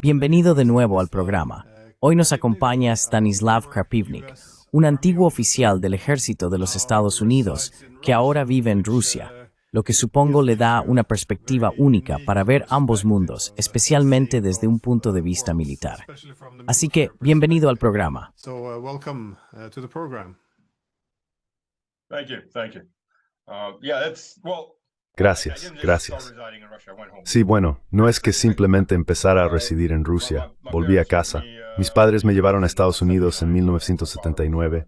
Bienvenido de nuevo al programa. Hoy nos acompaña Stanislav Krapivnik, un antiguo oficial del ejército de los Estados Unidos que ahora vive en Rusia, lo que supongo le da una perspectiva única para ver ambos mundos, especialmente desde un punto de vista militar. Así que, bienvenido al programa. Gracias, gracias. Sí, bueno, no es que simplemente empezara a residir en Rusia. Volví a casa. Mis padres me llevaron a Estados Unidos en 1979.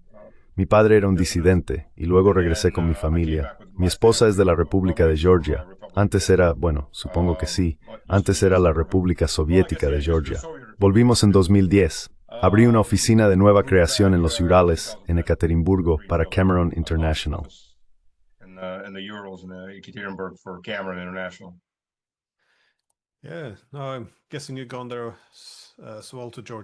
Mi padre era un disidente y luego regresé con mi familia. Mi esposa es de la República de Georgia. Antes era, bueno, supongo que sí. Antes era la República Soviética de Georgia. Volvimos en 2010. Abrí una oficina de nueva creación en los Urales, en Ekaterimburgo, para Cameron International. In the Urals in Ekaterinburg for Cameron International.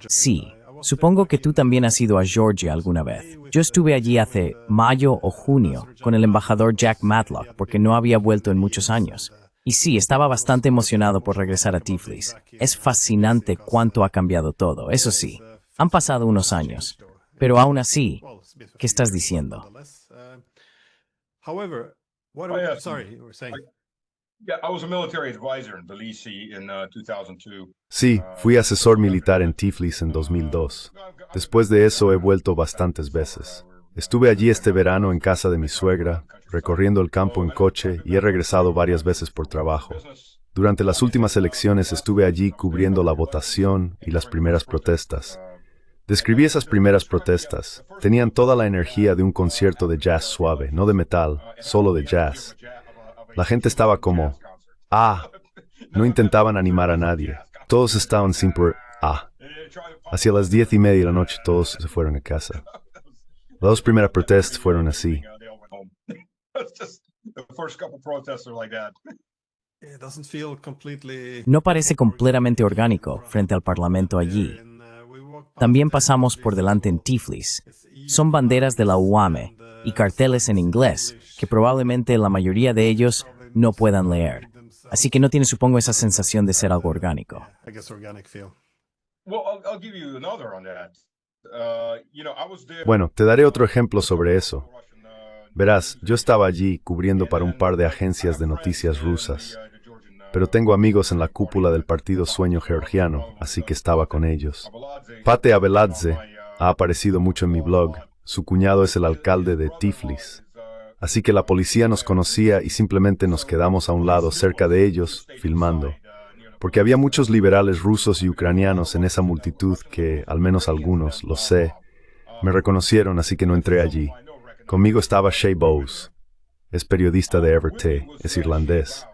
Sí, supongo que tú también has ido a Georgia alguna vez. Yo estuve allí hace mayo o junio con el embajador Jack Matlock porque no había vuelto en muchos años. Y sí, estaba bastante emocionado por regresar a Tiflis. Es fascinante cuánto ha cambiado todo, eso sí. Han pasado unos años. Pero aún así, ¿qué estás diciendo? However, sorry, you were saying. I was a military advisor in Tbilisi in 2002. Sí, fui asesor militar en Tiflis en 2002. Después de eso he vuelto bastantes veces. Estuve allí este verano en casa de mi suegra, recorriendo el campo en coche y he regresado varias veces por trabajo. Durante las últimas elecciones estuve allí cubriendo la votación y las primeras protestas. Describí esas primeras protestas. Tenían toda la energía de un concierto de jazz suave, no de metal, solo de jazz. La gente estaba como, no intentaban animar a nadie. Todos estaban siempre, Hacia las 10:30 de la noche todos se fueron a casa. Las dos primeras protestas fueron así. No parece completamente orgánico frente al Parlamento allí. También pasamos por delante en Tiflis. Son banderas de la UAME y carteles en inglés que probablemente la mayoría de ellos no puedan leer. Así que no tiene, supongo, esa sensación de ser algo orgánico. Bueno, te daré otro ejemplo sobre eso. Verás, yo estaba allí cubriendo para un par de agencias de noticias rusas. Pero tengo amigos en la cúpula del partido Sueño Georgiano, así que estaba con ellos. Pate Abeladze ha aparecido mucho en mi blog. Su cuñado es el alcalde de Tiflis. Así que la policía nos conocía y simplemente nos quedamos a un lado cerca de ellos, filmando. Porque había muchos liberales rusos y ucranianos en esa multitud que, al menos algunos, lo sé, me reconocieron, así que no entré allí. Conmigo estaba Shea Bowes. Es periodista de RT, es irlandés.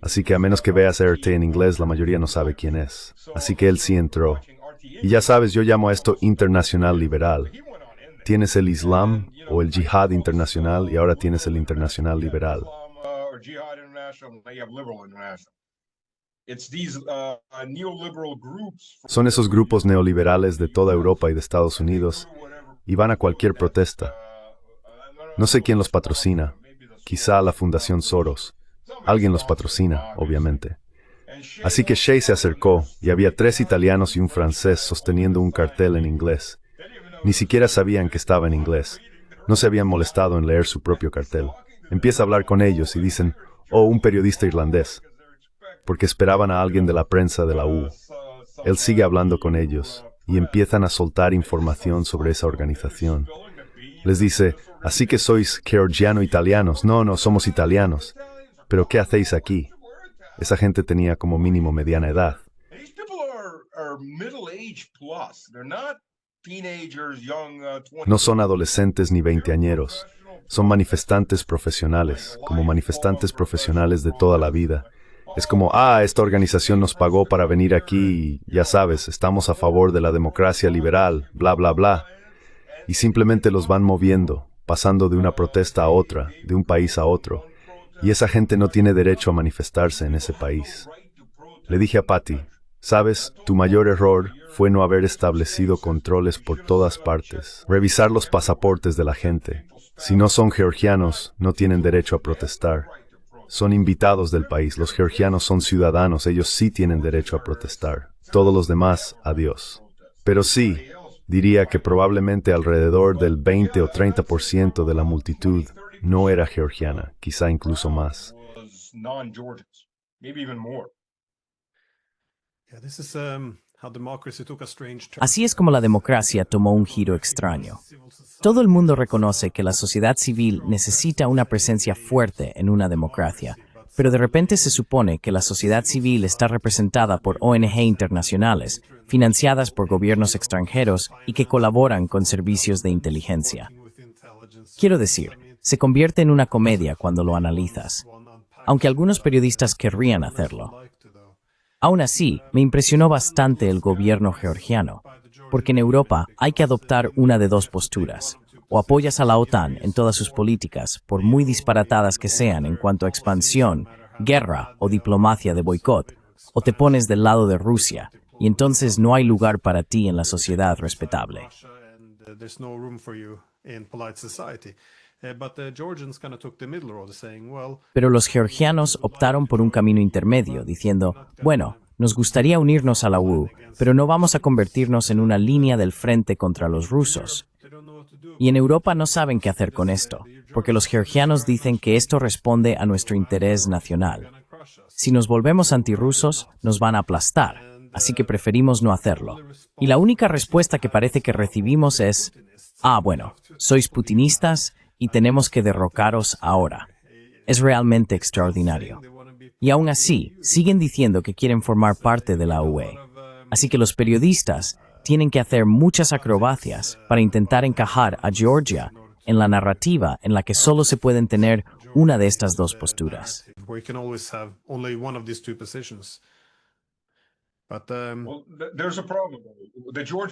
Así que a menos que veas RT en inglés, la mayoría no sabe quién es. Así que él sí entró. Y ya sabes, yo llamo a esto internacional liberal. Tienes el Islam o el Jihad internacional y ahora tienes el internacional liberal. Son esos grupos neoliberales de toda Europa y de Estados Unidos y van a cualquier protesta. No sé quién los patrocina. Quizá la Fundación Soros. Alguien los patrocina, obviamente. Así que Shea se acercó y había 3 italianos y un francés sosteniendo un cartel en inglés. Ni siquiera sabían que estaba en inglés. No se habían molestado en leer su propio cartel. Empieza a hablar con ellos y dicen, un periodista irlandés, porque esperaban a alguien de la prensa de la U. Él sigue hablando con ellos y empiezan a soltar información sobre esa organización. Les dice, así que sois georgiano-italianos. No, somos italianos. ¿Pero qué hacéis aquí? Esa gente tenía como mínimo mediana edad. No son adolescentes ni veinteañeros. Son manifestantes profesionales, como manifestantes profesionales de toda la vida. Es como, esta organización nos pagó para venir aquí y, ya sabes, estamos a favor de la democracia liberal, bla, bla, bla. Y simplemente los van moviendo, pasando de una protesta a otra, de un país a otro. Y esa gente no tiene derecho a manifestarse en ese país. Le dije a Patty, ¿sabes? Tu mayor error fue no haber establecido controles por todas partes. Revisar los pasaportes de la gente. Si no son georgianos, no tienen derecho a protestar. son invitados del país. Los georgianos son ciudadanos, ellos sí tienen derecho a protestar. Todos los demás, adiós. Pero sí, diría que probablemente alrededor del 20 o 30% de la multitud no era georgiana, quizá incluso más. Así es como la democracia tomó un giro extraño. Todo el mundo reconoce que la sociedad civil necesita una presencia fuerte en una democracia, pero de repente se supone que la sociedad civil está representada por ONG internacionales, financiadas por gobiernos extranjeros y que colaboran con servicios de inteligencia. Quiero decir, se convierte en una comedia cuando lo analizas, aunque algunos periodistas querrían hacerlo. Aún así, me impresionó bastante el gobierno georgiano, porque en Europa hay que adoptar una de dos posturas. O apoyas a la OTAN en todas sus políticas, por muy disparatadas que sean en cuanto a expansión, guerra o diplomacia de boicot, o te pones del lado de Rusia, y entonces no hay lugar para ti en la sociedad respetable. Pero los georgianos optaron por un camino intermedio, diciendo, bueno, nos gustaría unirnos a la UE, pero no vamos a convertirnos en una línea del frente contra los rusos. Y en Europa no saben qué hacer con esto, porque los georgianos dicen que esto responde a nuestro interés nacional. Si nos volvemos antirrusos, nos van a aplastar, así que preferimos no hacerlo. Y la única respuesta que parece que recibimos es, bueno, sois putinistas y tenemos que derrocaros ahora. Es realmente extraordinario. Y aún así, siguen diciendo que quieren formar parte de la UE. Así que los periodistas tienen que hacer muchas acrobacias para intentar encajar a Georgia en la narrativa en la que solo se pueden tener una de estas dos posturas.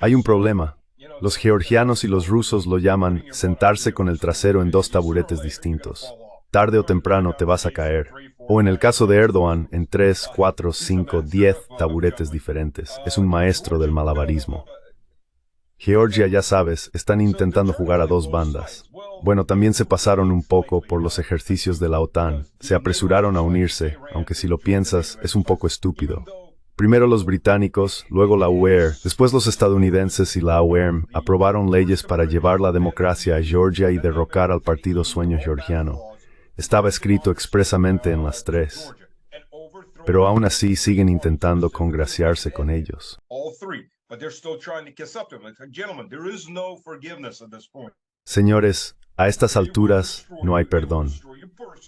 Hay un problema. Los georgianos y los rusos lo llaman sentarse con el trasero en dos taburetes distintos. Tarde o temprano te vas a caer. O en el caso de Erdogan, en 3, 4, 5, 10 taburetes diferentes. Es un maestro del malabarismo. Georgia, ya sabes, están intentando jugar a dos bandas. Bueno, también se pasaron un poco por los ejercicios de la OTAN. Se apresuraron a unirse, aunque si lo piensas, es un poco estúpido. Primero los británicos, luego la UE, después los estadounidenses y la OEM aprobaron leyes para llevar la democracia a Georgia y derrocar al partido Sueño Georgiano. Estaba escrito expresamente en las tres. Pero aún así siguen intentando congraciarse con ellos. Señores, a estas alturas no hay perdón.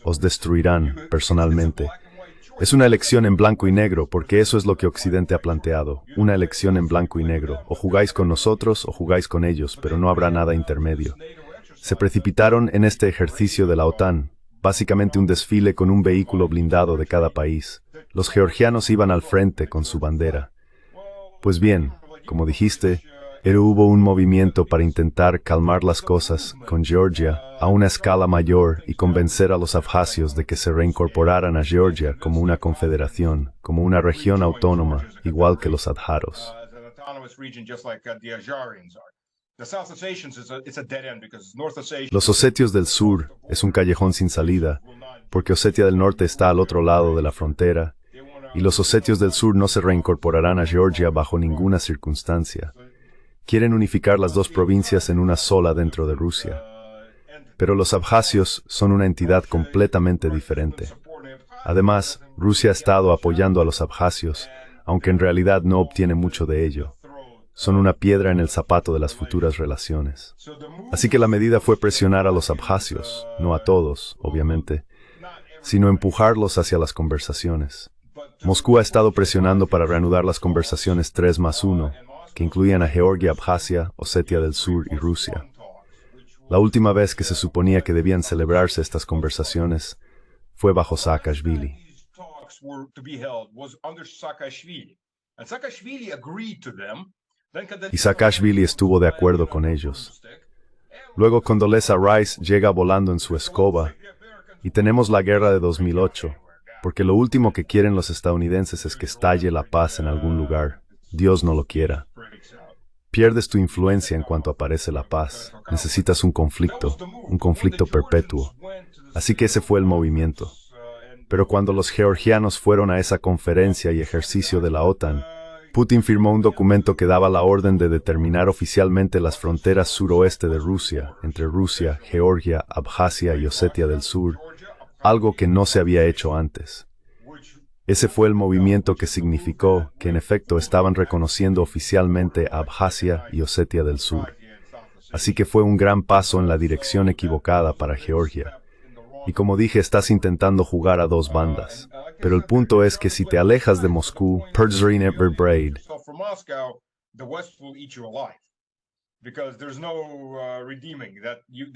Os destruirán personalmente. Es una elección en blanco y negro, porque eso es lo que Occidente ha planteado. Una elección en blanco y negro. O jugáis con nosotros o jugáis con ellos, pero no habrá nada intermedio. Se precipitaron en este ejercicio de la OTAN, básicamente un desfile con un vehículo blindado de cada país. Los georgianos iban al frente con su bandera. Pues bien, como dijiste, hubo un movimiento para intentar calmar las cosas con Georgia a una escala mayor y convencer a los abjasios de que se reincorporaran a Georgia como una confederación, como una región autónoma, igual que los adjaros. Los osetios del sur es un callejón sin salida, porque Osetia del Norte está al otro lado de la frontera, y los osetios del sur no se reincorporarán a Georgia bajo ninguna circunstancia. Quieren unificar las dos provincias en una sola dentro de Rusia. Pero los abjasios son una entidad completamente diferente. Además, Rusia ha estado apoyando a los abjasios, aunque en realidad no obtiene mucho de ello. Son una piedra en el zapato de las futuras relaciones. Así que la medida fue presionar a los abjasios, no a todos, obviamente, sino empujarlos hacia las conversaciones. Moscú ha estado presionando para reanudar las conversaciones 3+1, que incluían a Georgia, Abjasia, Osetia del Sur y Rusia. La última vez que se suponía que debían celebrarse estas conversaciones fue bajo Saakashvili. Y Saakashvili estuvo de acuerdo con ellos. Luego Condoleezza Rice llega volando en su escoba y tenemos la guerra de 2008, porque lo último que quieren los estadounidenses es que estalle la paz en algún lugar. Dios no lo quiera. Pierdes tu influencia en cuanto aparece la paz. Necesitas un conflicto perpetuo. Así que ese fue el movimiento. Pero cuando los georgianos fueron a esa conferencia y ejercicio de la OTAN, Putin firmó un documento que daba la orden de determinar oficialmente las fronteras suroeste de Rusia, entre Rusia, Georgia, Abjasia y Osetia del Sur, algo que no se había hecho antes. Ese fue el movimiento que significó que en efecto estaban reconociendo oficialmente a Abjasia y Osetia del Sur. Así que fue un gran paso en la dirección equivocada para Georgia. Y como dije, estás intentando jugar a dos bandas. Pero el punto es que si te alejas de Moscú,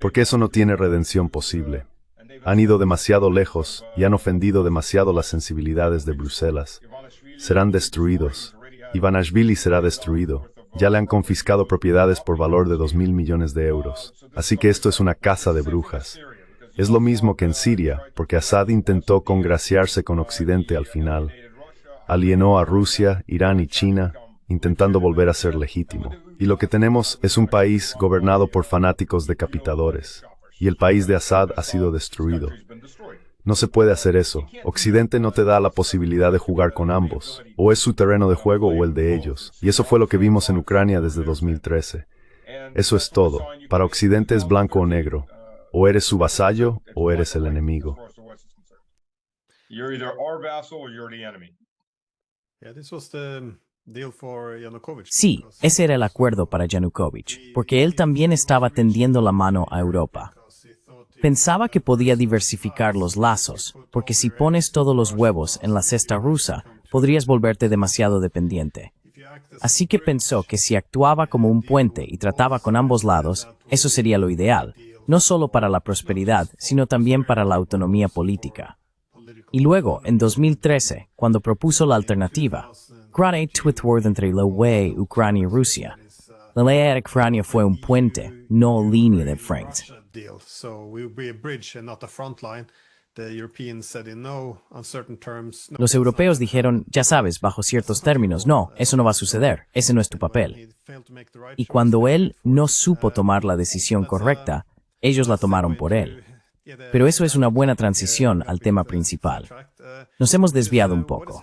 porque eso no tiene redención posible. Han ido demasiado lejos y han ofendido demasiado las sensibilidades de Bruselas. Serán destruidos. Ivanishvili será destruido. Ya le han confiscado propiedades por valor de 2.000 millones de euros. Así que esto es una caza de brujas. Es lo mismo que en Siria, porque Assad intentó congraciarse con Occidente al final. Alienó a Rusia, Irán y China, intentando volver a ser legítimo. Y lo que tenemos es un país gobernado por fanáticos decapitadores. Y el país de Assad ha sido destruido. No se puede hacer eso. Occidente no te da la posibilidad de jugar con ambos. O es su terreno de juego o el de ellos. Y eso fue lo que vimos en Ucrania desde 2013. Eso es todo. Para Occidente es blanco o negro. O eres su vasallo o eres el enemigo. Sí, ese era el acuerdo para Yanukovych, porque él también estaba tendiendo la mano a Europa. Pensaba que podía diversificar los lazos, porque si pones todos los huevos en la cesta rusa, podrías volverte demasiado dependiente. Así que pensó que si actuaba como un puente y trataba con ambos lados, eso sería lo ideal. No solo para la prosperidad, sino también para la autonomía política. Y luego, en 2013, cuando propuso la alternativa, Gran Twitward entre la UE, Ucrania y Rusia. La ley de Ucrania fue un puente, no línea de frente. Los europeos dijeron, ya sabes, bajo ciertos términos, no, eso no va a suceder, ese no es tu papel. Y cuando él no supo tomar la decisión correcta, ellos la tomaron por él. Pero eso es una buena transición al tema principal. Nos hemos desviado un poco.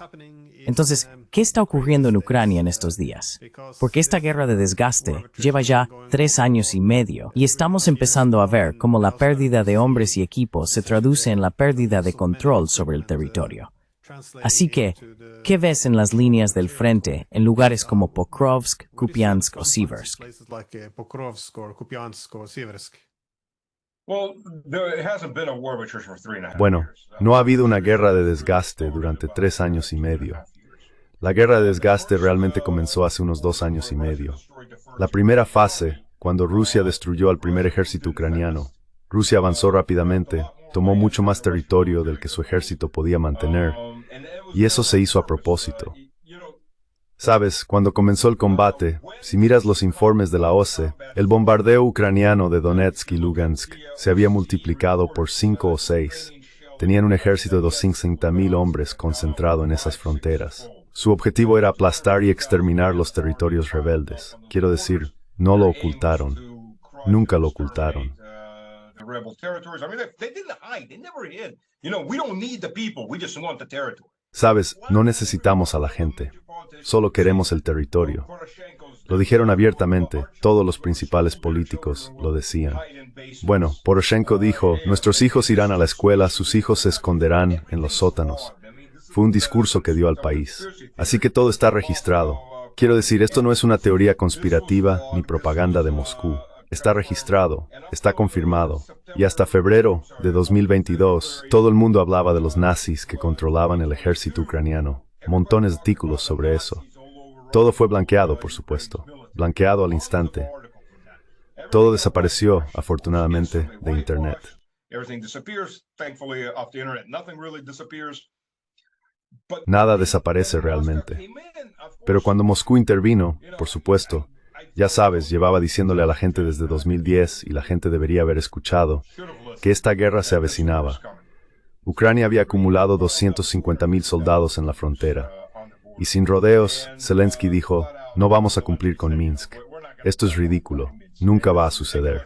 Entonces, ¿qué está ocurriendo en Ucrania en estos días? Porque esta guerra de desgaste lleva ya 3 años y medio y estamos empezando a ver cómo la pérdida de hombres y equipos se traduce en la pérdida de control sobre el territorio. Así que, ¿qué ves en las líneas del frente en lugares como Pokrovsk, Kupiansk o Siversk? Bueno, no ha habido una guerra de desgaste durante 3 años y medio. La guerra de desgaste realmente comenzó hace unos 2 años y medio. La primera fase, cuando Rusia destruyó al primer ejército ucraniano, Rusia avanzó rápidamente, tomó mucho más territorio del que su ejército podía mantener, y eso se hizo a propósito. Sabes, cuando comenzó el combate, si miras los informes de la OCE, el bombardeo ucraniano de Donetsk y Lugansk se había multiplicado por 5 o 6. Tenían un ejército de 250.000 hombres concentrado en esas fronteras. Su objetivo era aplastar y exterminar los territorios rebeldes. Quiero decir, no lo ocultaron. Nunca lo ocultaron. Sabes, no necesitamos a la gente. Solo queremos el territorio. Lo dijeron abiertamente, todos los principales políticos lo decían. Bueno, Poroshenko dijo, nuestros hijos irán a la escuela, sus hijos se esconderán en los sótanos. Fue un discurso que dio al país. Así que todo está registrado. Quiero decir, esto no es una teoría conspirativa ni propaganda de Moscú. Está registrado, está confirmado. Y hasta febrero de 2022, todo el mundo hablaba de los nazis que controlaban el ejército ucraniano. Montones de artículos sobre eso. Todo fue blanqueado, por supuesto. Blanqueado al instante. Todo desapareció, afortunadamente, de Internet. Nada desaparece realmente. Pero cuando Moscú intervino, por supuesto, ya sabes, llevaba diciéndole a la gente desde 2010, y la gente debería haber escuchado, que esta guerra se avecinaba. Ucrania había acumulado 250.000 soldados en la frontera. Y sin rodeos, Zelensky dijo, no vamos a cumplir con Minsk. Esto es ridículo. Nunca va a suceder.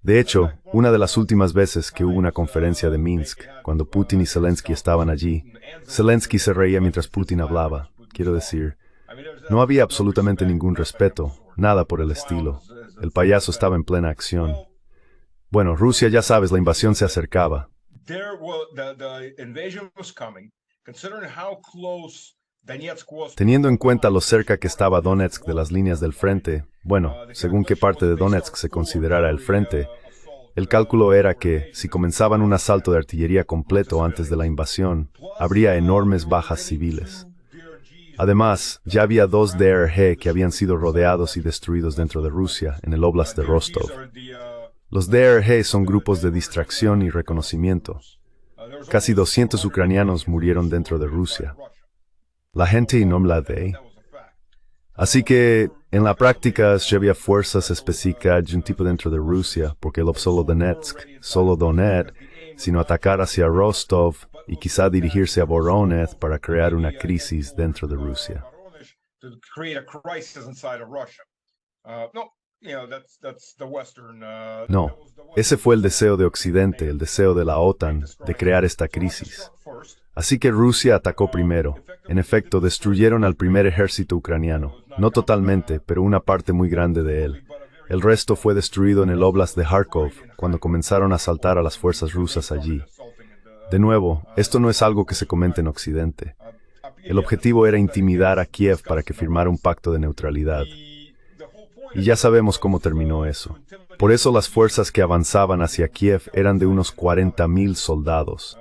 De hecho, una de las últimas veces que hubo una conferencia de Minsk, cuando Putin y Zelensky estaban allí, Zelensky se reía mientras Putin hablaba. Quiero decir, no había absolutamente ningún respeto, nada por el estilo. El payaso estaba en plena acción. Bueno, Rusia, ya sabes, la invasión se acercaba. Teniendo en cuenta lo cerca que estaba Donetsk de las líneas del frente, bueno, según qué parte de Donetsk se considerara el frente, el cálculo era que, si comenzaban un asalto de artillería completo antes de la invasión, habría enormes bajas civiles. Además, ya había 2 DRG que habían sido rodeados y destruidos dentro de Rusia, en el Oblast de Rostov. Los DRG son grupos de distracción y reconocimiento. Casi 200 ucranianos murieron dentro de Rusia. La gente no la ve. Así que, en la práctica, ya había fuerzas específicas de un tipo dentro de Rusia, porque no solo Donetsk, solo Donetsk, sino atacar hacia Rostov y quizá dirigirse a Voronezh para crear una crisis dentro de Rusia. No, ese fue el deseo de Occidente, el deseo de la OTAN, de crear esta crisis. Así que Rusia atacó primero. En efecto, destruyeron al primer ejército ucraniano. No totalmente, pero una parte muy grande de él. El resto fue destruido en el Oblast de Kharkov, cuando comenzaron a asaltar a las fuerzas rusas allí. De nuevo, esto no es algo que se comente en Occidente. El objetivo era intimidar a Kiev para que firmara un pacto de neutralidad. Y ya sabemos cómo terminó eso. Por eso las fuerzas que avanzaban hacia Kiev eran de unos 40.000 soldados.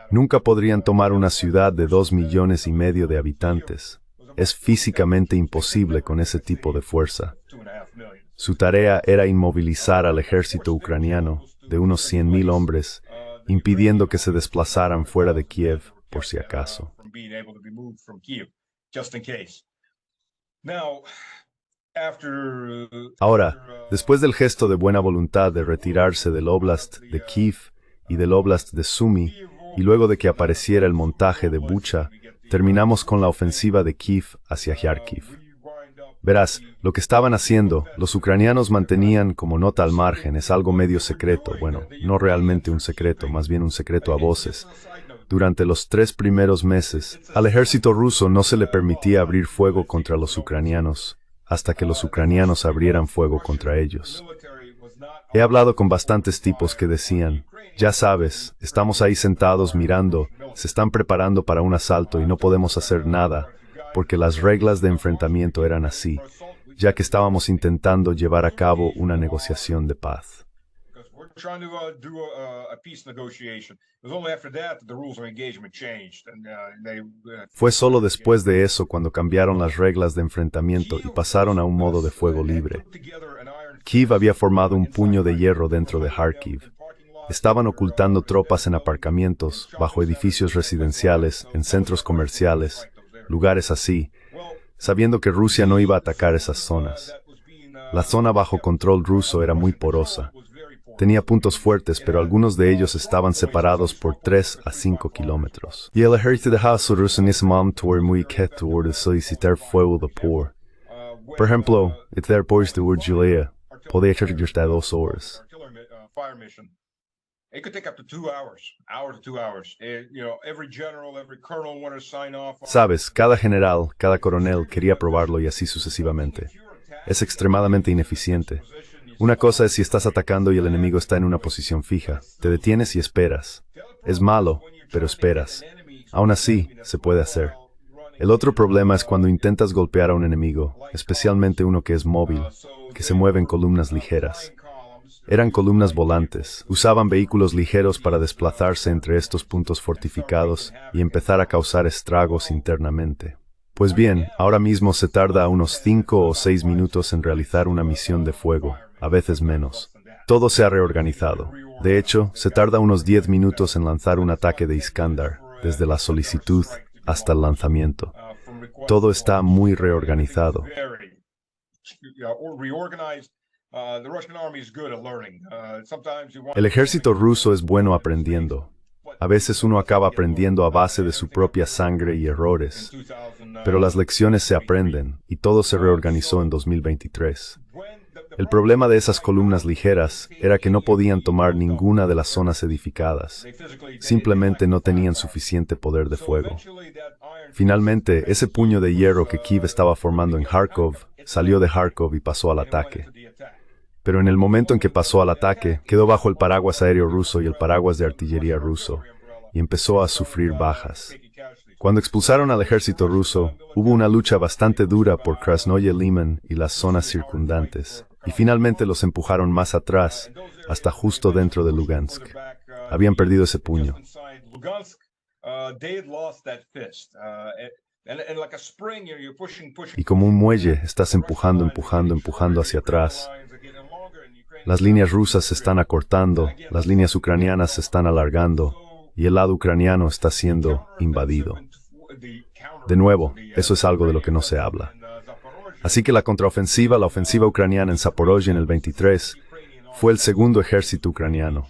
Nunca podrían tomar una ciudad de 2,5 millones de habitantes. Es físicamente imposible con ese tipo de fuerza. Su tarea era inmovilizar al ejército ucraniano, de unos 100.000 hombres, impidiendo que se desplazaran fuera de Kiev, por si acaso. Ahora, después del gesto de buena voluntad de retirarse del Oblast de Kiev y del Oblast de Sumy, y luego de que apareciera el montaje de Bucha, terminamos con la ofensiva de Kiev hacia Kharkiv. Verás, lo que estaban haciendo, los ucranianos mantenían, como nota al margen, es algo medio secreto, bueno, no realmente un secreto, más bien un secreto a voces. Durante los 3 primeros meses, al ejército ruso no se le permitía abrir fuego contra los ucranianos, hasta que los ucranianos abrieran fuego contra ellos. He hablado con bastantes tipos que decían, ya sabes, estamos ahí sentados mirando, se están preparando para un asalto y no podemos hacer nada, porque las reglas de enfrentamiento eran así, ya que estábamos intentando llevar a cabo una negociación de paz. Fue solo después de eso cuando cambiaron las reglas de enfrentamiento y pasaron a un modo de fuego libre. Kiev había formado un puño de hierro dentro de Kharkiv. Estaban ocultando tropas en aparcamientos, bajo edificios residenciales, en centros comerciales, lugares así, sabiendo que Rusia no iba a atacar esas zonas. La zona bajo control ruso era muy porosa. Tenía puntos fuertes, pero algunos de ellos estaban separados por 3 a 5 kilómetros. Y el ejército de ruso en ese momento era muy quieto de solicitar fuego de por. Por ejemplo, el aeropuerto de Julea podía ser hasta 2 horas. It could take up to 2 hours to 2 hours. Every general, every colonel wanted to sign off. Sabes, cada general, cada coronel quería probarlo y así sucesivamente. Es extremadamente ineficiente. Una cosa es si estás atacando y el enemigo está en una posición fija. Te detienes y esperas. Es malo, pero esperas. Aún así, se puede hacer. El otro problema es cuando intentas golpear a un enemigo, especialmente uno que es móvil, que se mueve en columnas ligeras. Eran columnas volantes, usaban vehículos ligeros para desplazarse entre estos puntos fortificados y empezar a causar estragos internamente. Pues bien, ahora mismo se tarda unos 5 o 6 minutos en realizar una misión de fuego, a veces menos. Todo se ha reorganizado. De hecho, se tarda unos 10 minutos en lanzar un ataque de Iskandar, desde la solicitud hasta el lanzamiento. Todo está muy reorganizado. El ejército ruso es bueno aprendiendo. A veces uno acaba aprendiendo a base de su propia sangre y errores. Pero las lecciones se aprenden, y todo se reorganizó en 2023. El problema de esas columnas ligeras era que no podían tomar ninguna de las zonas edificadas. Simplemente no tenían suficiente poder de fuego. Finalmente, ese puño de hierro que Kiev estaba formando en Kharkov salió de Kharkov y pasó al ataque. Pero en el momento en que pasó al ataque, quedó bajo el paraguas aéreo ruso y el paraguas de artillería ruso, y empezó a sufrir bajas. Cuando expulsaron al ejército ruso, hubo una lucha bastante dura por Krasnoye Liman y las zonas circundantes, y finalmente los empujaron más atrás, hasta justo dentro de Lugansk. Habían perdido ese puño. Y como un muelle, estás empujando hacia atrás. Las líneas rusas se están acortando, las líneas ucranianas se están alargando, y el lado ucraniano está siendo invadido. De nuevo, eso es algo de lo que no se habla. Así que la contraofensiva, la ofensiva ucraniana en Zaporozhye en el 23, fue el segundo ejército ucraniano.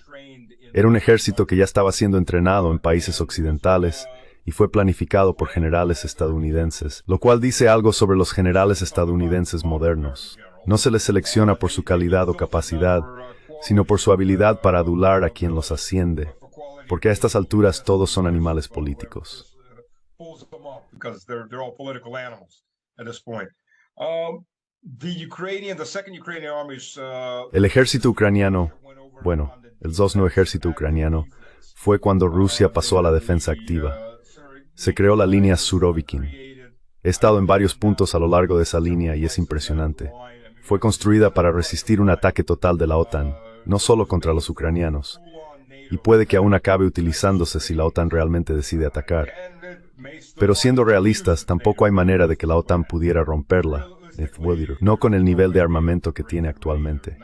Era un ejército que ya estaba siendo entrenado en países occidentales y fue planificado por generales estadounidenses, lo cual dice algo sobre los generales estadounidenses modernos. No se les selecciona por su calidad o capacidad, sino por su habilidad para adular a quien los asciende, porque a estas alturas todos son animales políticos. El ejército ucraniano, el Zosno ejército ucraniano, fue cuando Rusia pasó a la defensa activa. Se creó la línea Surovikin. He estado en varios puntos a lo largo de esa línea y es impresionante. Fue construida para resistir un ataque total de la OTAN, no solo contra los ucranianos, y puede que aún acabe utilizándose si la OTAN realmente decide atacar. Pero siendo realistas, tampoco hay manera de que la OTAN pudiera romperla, no con el nivel de armamento que tiene actualmente.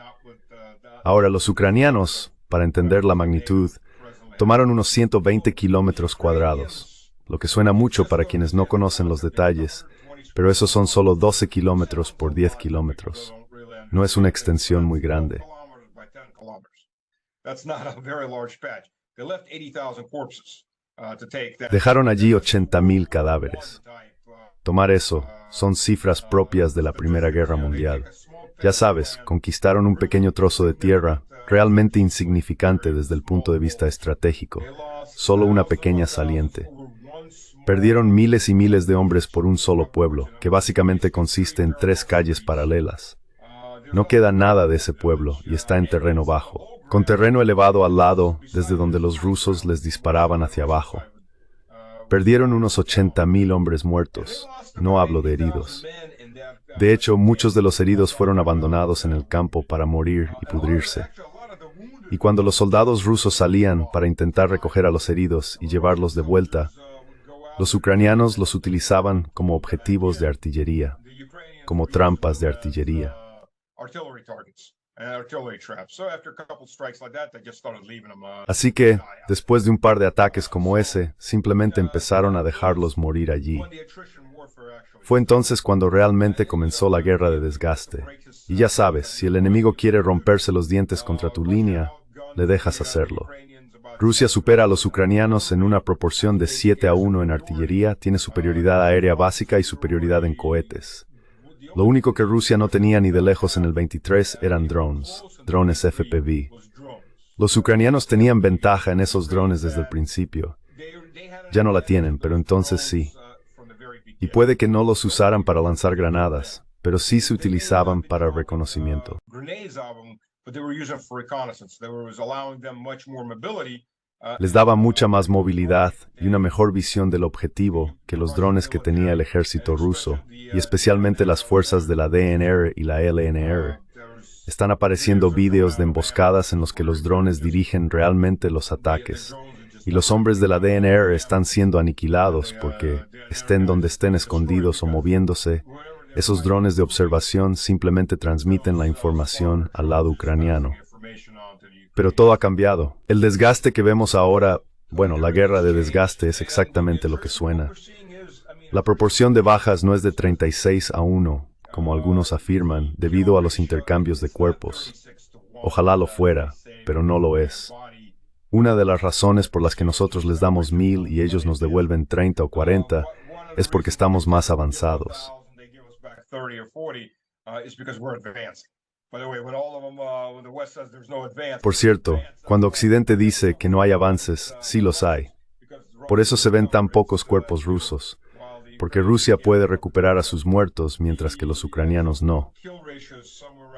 Ahora, los ucranianos, para entender la magnitud, tomaron unos 120 kilómetros cuadrados, lo que suena mucho para quienes no conocen los detalles, pero esos son solo 12 kilómetros por 10 kilómetros. No es una extensión muy grande. Dejaron allí 80,000 cadáveres. Tomar eso son cifras propias de la Primera Guerra Mundial. Ya sabes, conquistaron un pequeño trozo de tierra, realmente insignificante desde el punto de vista estratégico, solo una pequeña saliente. Perdieron miles y miles de hombres por un solo pueblo, que básicamente consiste en 3 calles paralelas. No queda nada de ese pueblo y está en terreno bajo, con terreno elevado al lado, desde donde los rusos les disparaban hacia abajo. Perdieron unos 80,000 hombres muertos, no hablo de heridos. De hecho, muchos de los heridos fueron abandonados en el campo para morir y pudrirse. Y cuando los soldados rusos salían para intentar recoger a los heridos y llevarlos de vuelta, los ucranianos los utilizaban como objetivos de artillería, como trampas de artillería. Así que, después de un par de ataques como ese, simplemente empezaron a dejarlos morir allí. Fue entonces cuando realmente comenzó la guerra de desgaste. Y ya sabes, si el enemigo quiere romperse los dientes contra tu línea, le dejas hacerlo. Rusia supera a los ucranianos en una proporción de 7-1 en artillería, tiene superioridad aérea básica y superioridad en cohetes. Lo único que Rusia no tenía ni de lejos en el 23 eran drones FPV. Los ucranianos tenían ventaja en esos drones desde el principio. Ya no la tienen, pero entonces sí. Y puede que no los usaran para lanzar granadas, pero sí se utilizaban para reconocimiento. Les daba mucha más movilidad y una mejor visión del objetivo que los drones que tenía el ejército ruso, y especialmente las fuerzas de la DNR y la LNR. Están apareciendo vídeos de emboscadas en los que los drones dirigen realmente los ataques, y los hombres de la DNR están siendo aniquilados porque, estén donde estén escondidos o moviéndose, esos drones de observación simplemente transmiten la información al lado ucraniano. Pero todo ha cambiado. El desgaste que vemos ahora, la guerra de desgaste es exactamente lo que suena. La proporción de bajas no es de 36-1, como algunos afirman, debido a los intercambios de cuerpos. Ojalá lo fuera, pero no lo es. Una de las razones por las que nosotros les damos 1,000 y ellos nos devuelven 30 o 40 es porque estamos más avanzados. Por cierto, cuando Occidente dice que no hay avances, sí los hay. Por eso se ven tan pocos cuerpos rusos, porque Rusia puede recuperar a sus muertos mientras que los ucranianos no.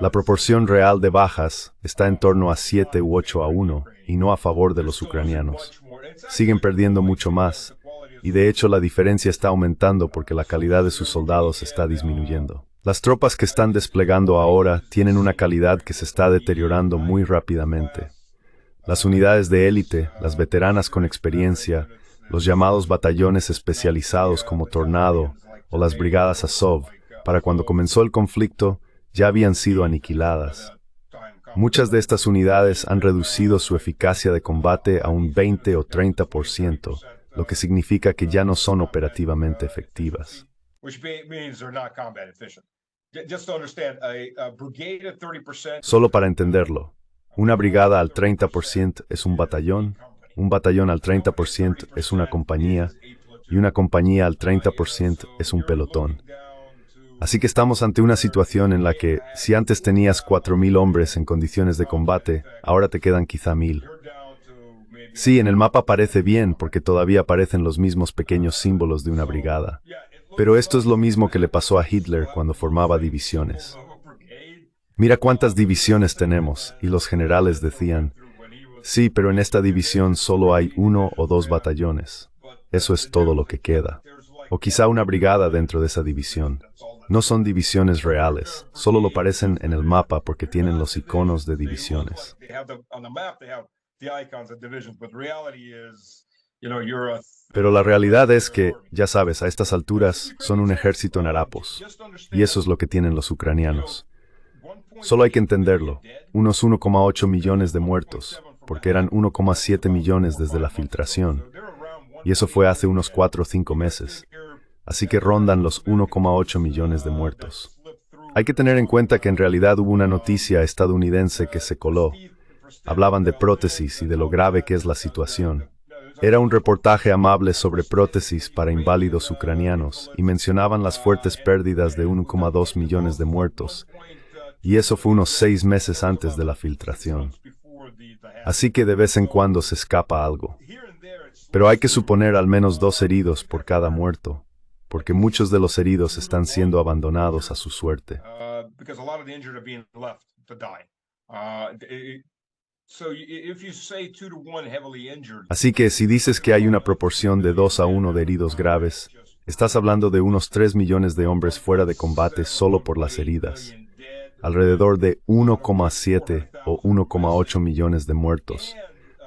La proporción real de bajas está en torno a 7 u 8 a 1 y no a favor de los ucranianos. Siguen perdiendo mucho más, y de hecho la diferencia está aumentando porque la calidad de sus soldados está disminuyendo. Las tropas que están desplegando ahora tienen una calidad que se está deteriorando muy rápidamente. Las unidades de élite, las veteranas con experiencia, los llamados batallones especializados como Tornado o las brigadas Azov, para cuando comenzó el conflicto, ya habían sido aniquiladas. Muchas de estas unidades han reducido su eficacia de combate a un 20 o 30%, lo que significa que ya no son operativamente efectivas. Solo para entenderlo, una brigada al 30% es un batallón al 30% es una compañía, y una compañía al 30% es un pelotón. Así que estamos ante una situación en la que, si antes tenías 4.000 hombres en condiciones de combate, ahora te quedan quizá 1.000. Sí, en el mapa parece bien porque todavía aparecen los mismos pequeños símbolos de una brigada. Pero esto es lo mismo que le pasó a Hitler cuando formaba divisiones. Mira cuántas divisiones tenemos, y los generales decían, sí, pero en esta división solo hay 1 o 2 batallones. Eso es todo lo que queda. O quizá una brigada dentro de esa división. No son divisiones reales, solo lo parecen en el mapa porque tienen los iconos de divisiones. Pero la realidad es que, ya sabes, a estas alturas son un ejército en harapos. Y eso es lo que tienen los ucranianos. Solo hay que entenderlo. Unos 1,8 millones de muertos, porque eran 1,7 millones desde la filtración. Y eso fue hace unos 4 o 5 meses. Así que rondan los 1,8 millones de muertos. Hay que tener en cuenta que en realidad hubo una noticia estadounidense que se coló. Hablaban de prótesis y de lo grave que es la situación. Era un reportaje amable sobre prótesis para inválidos ucranianos y mencionaban las fuertes pérdidas de 1,2 millones de muertos. Y eso fue unos 6 meses antes de la filtración. Así que de vez en cuando se escapa algo. Pero hay que suponer al menos 2 heridos por cada muerto, porque muchos de los heridos están siendo abandonados a su suerte. Así que si dices que hay una proporción de 2 a 1 de heridos graves, estás hablando de unos 3 millones de hombres fuera de combate solo por las heridas. Alrededor de 1,7 o 1,8 millones de muertos,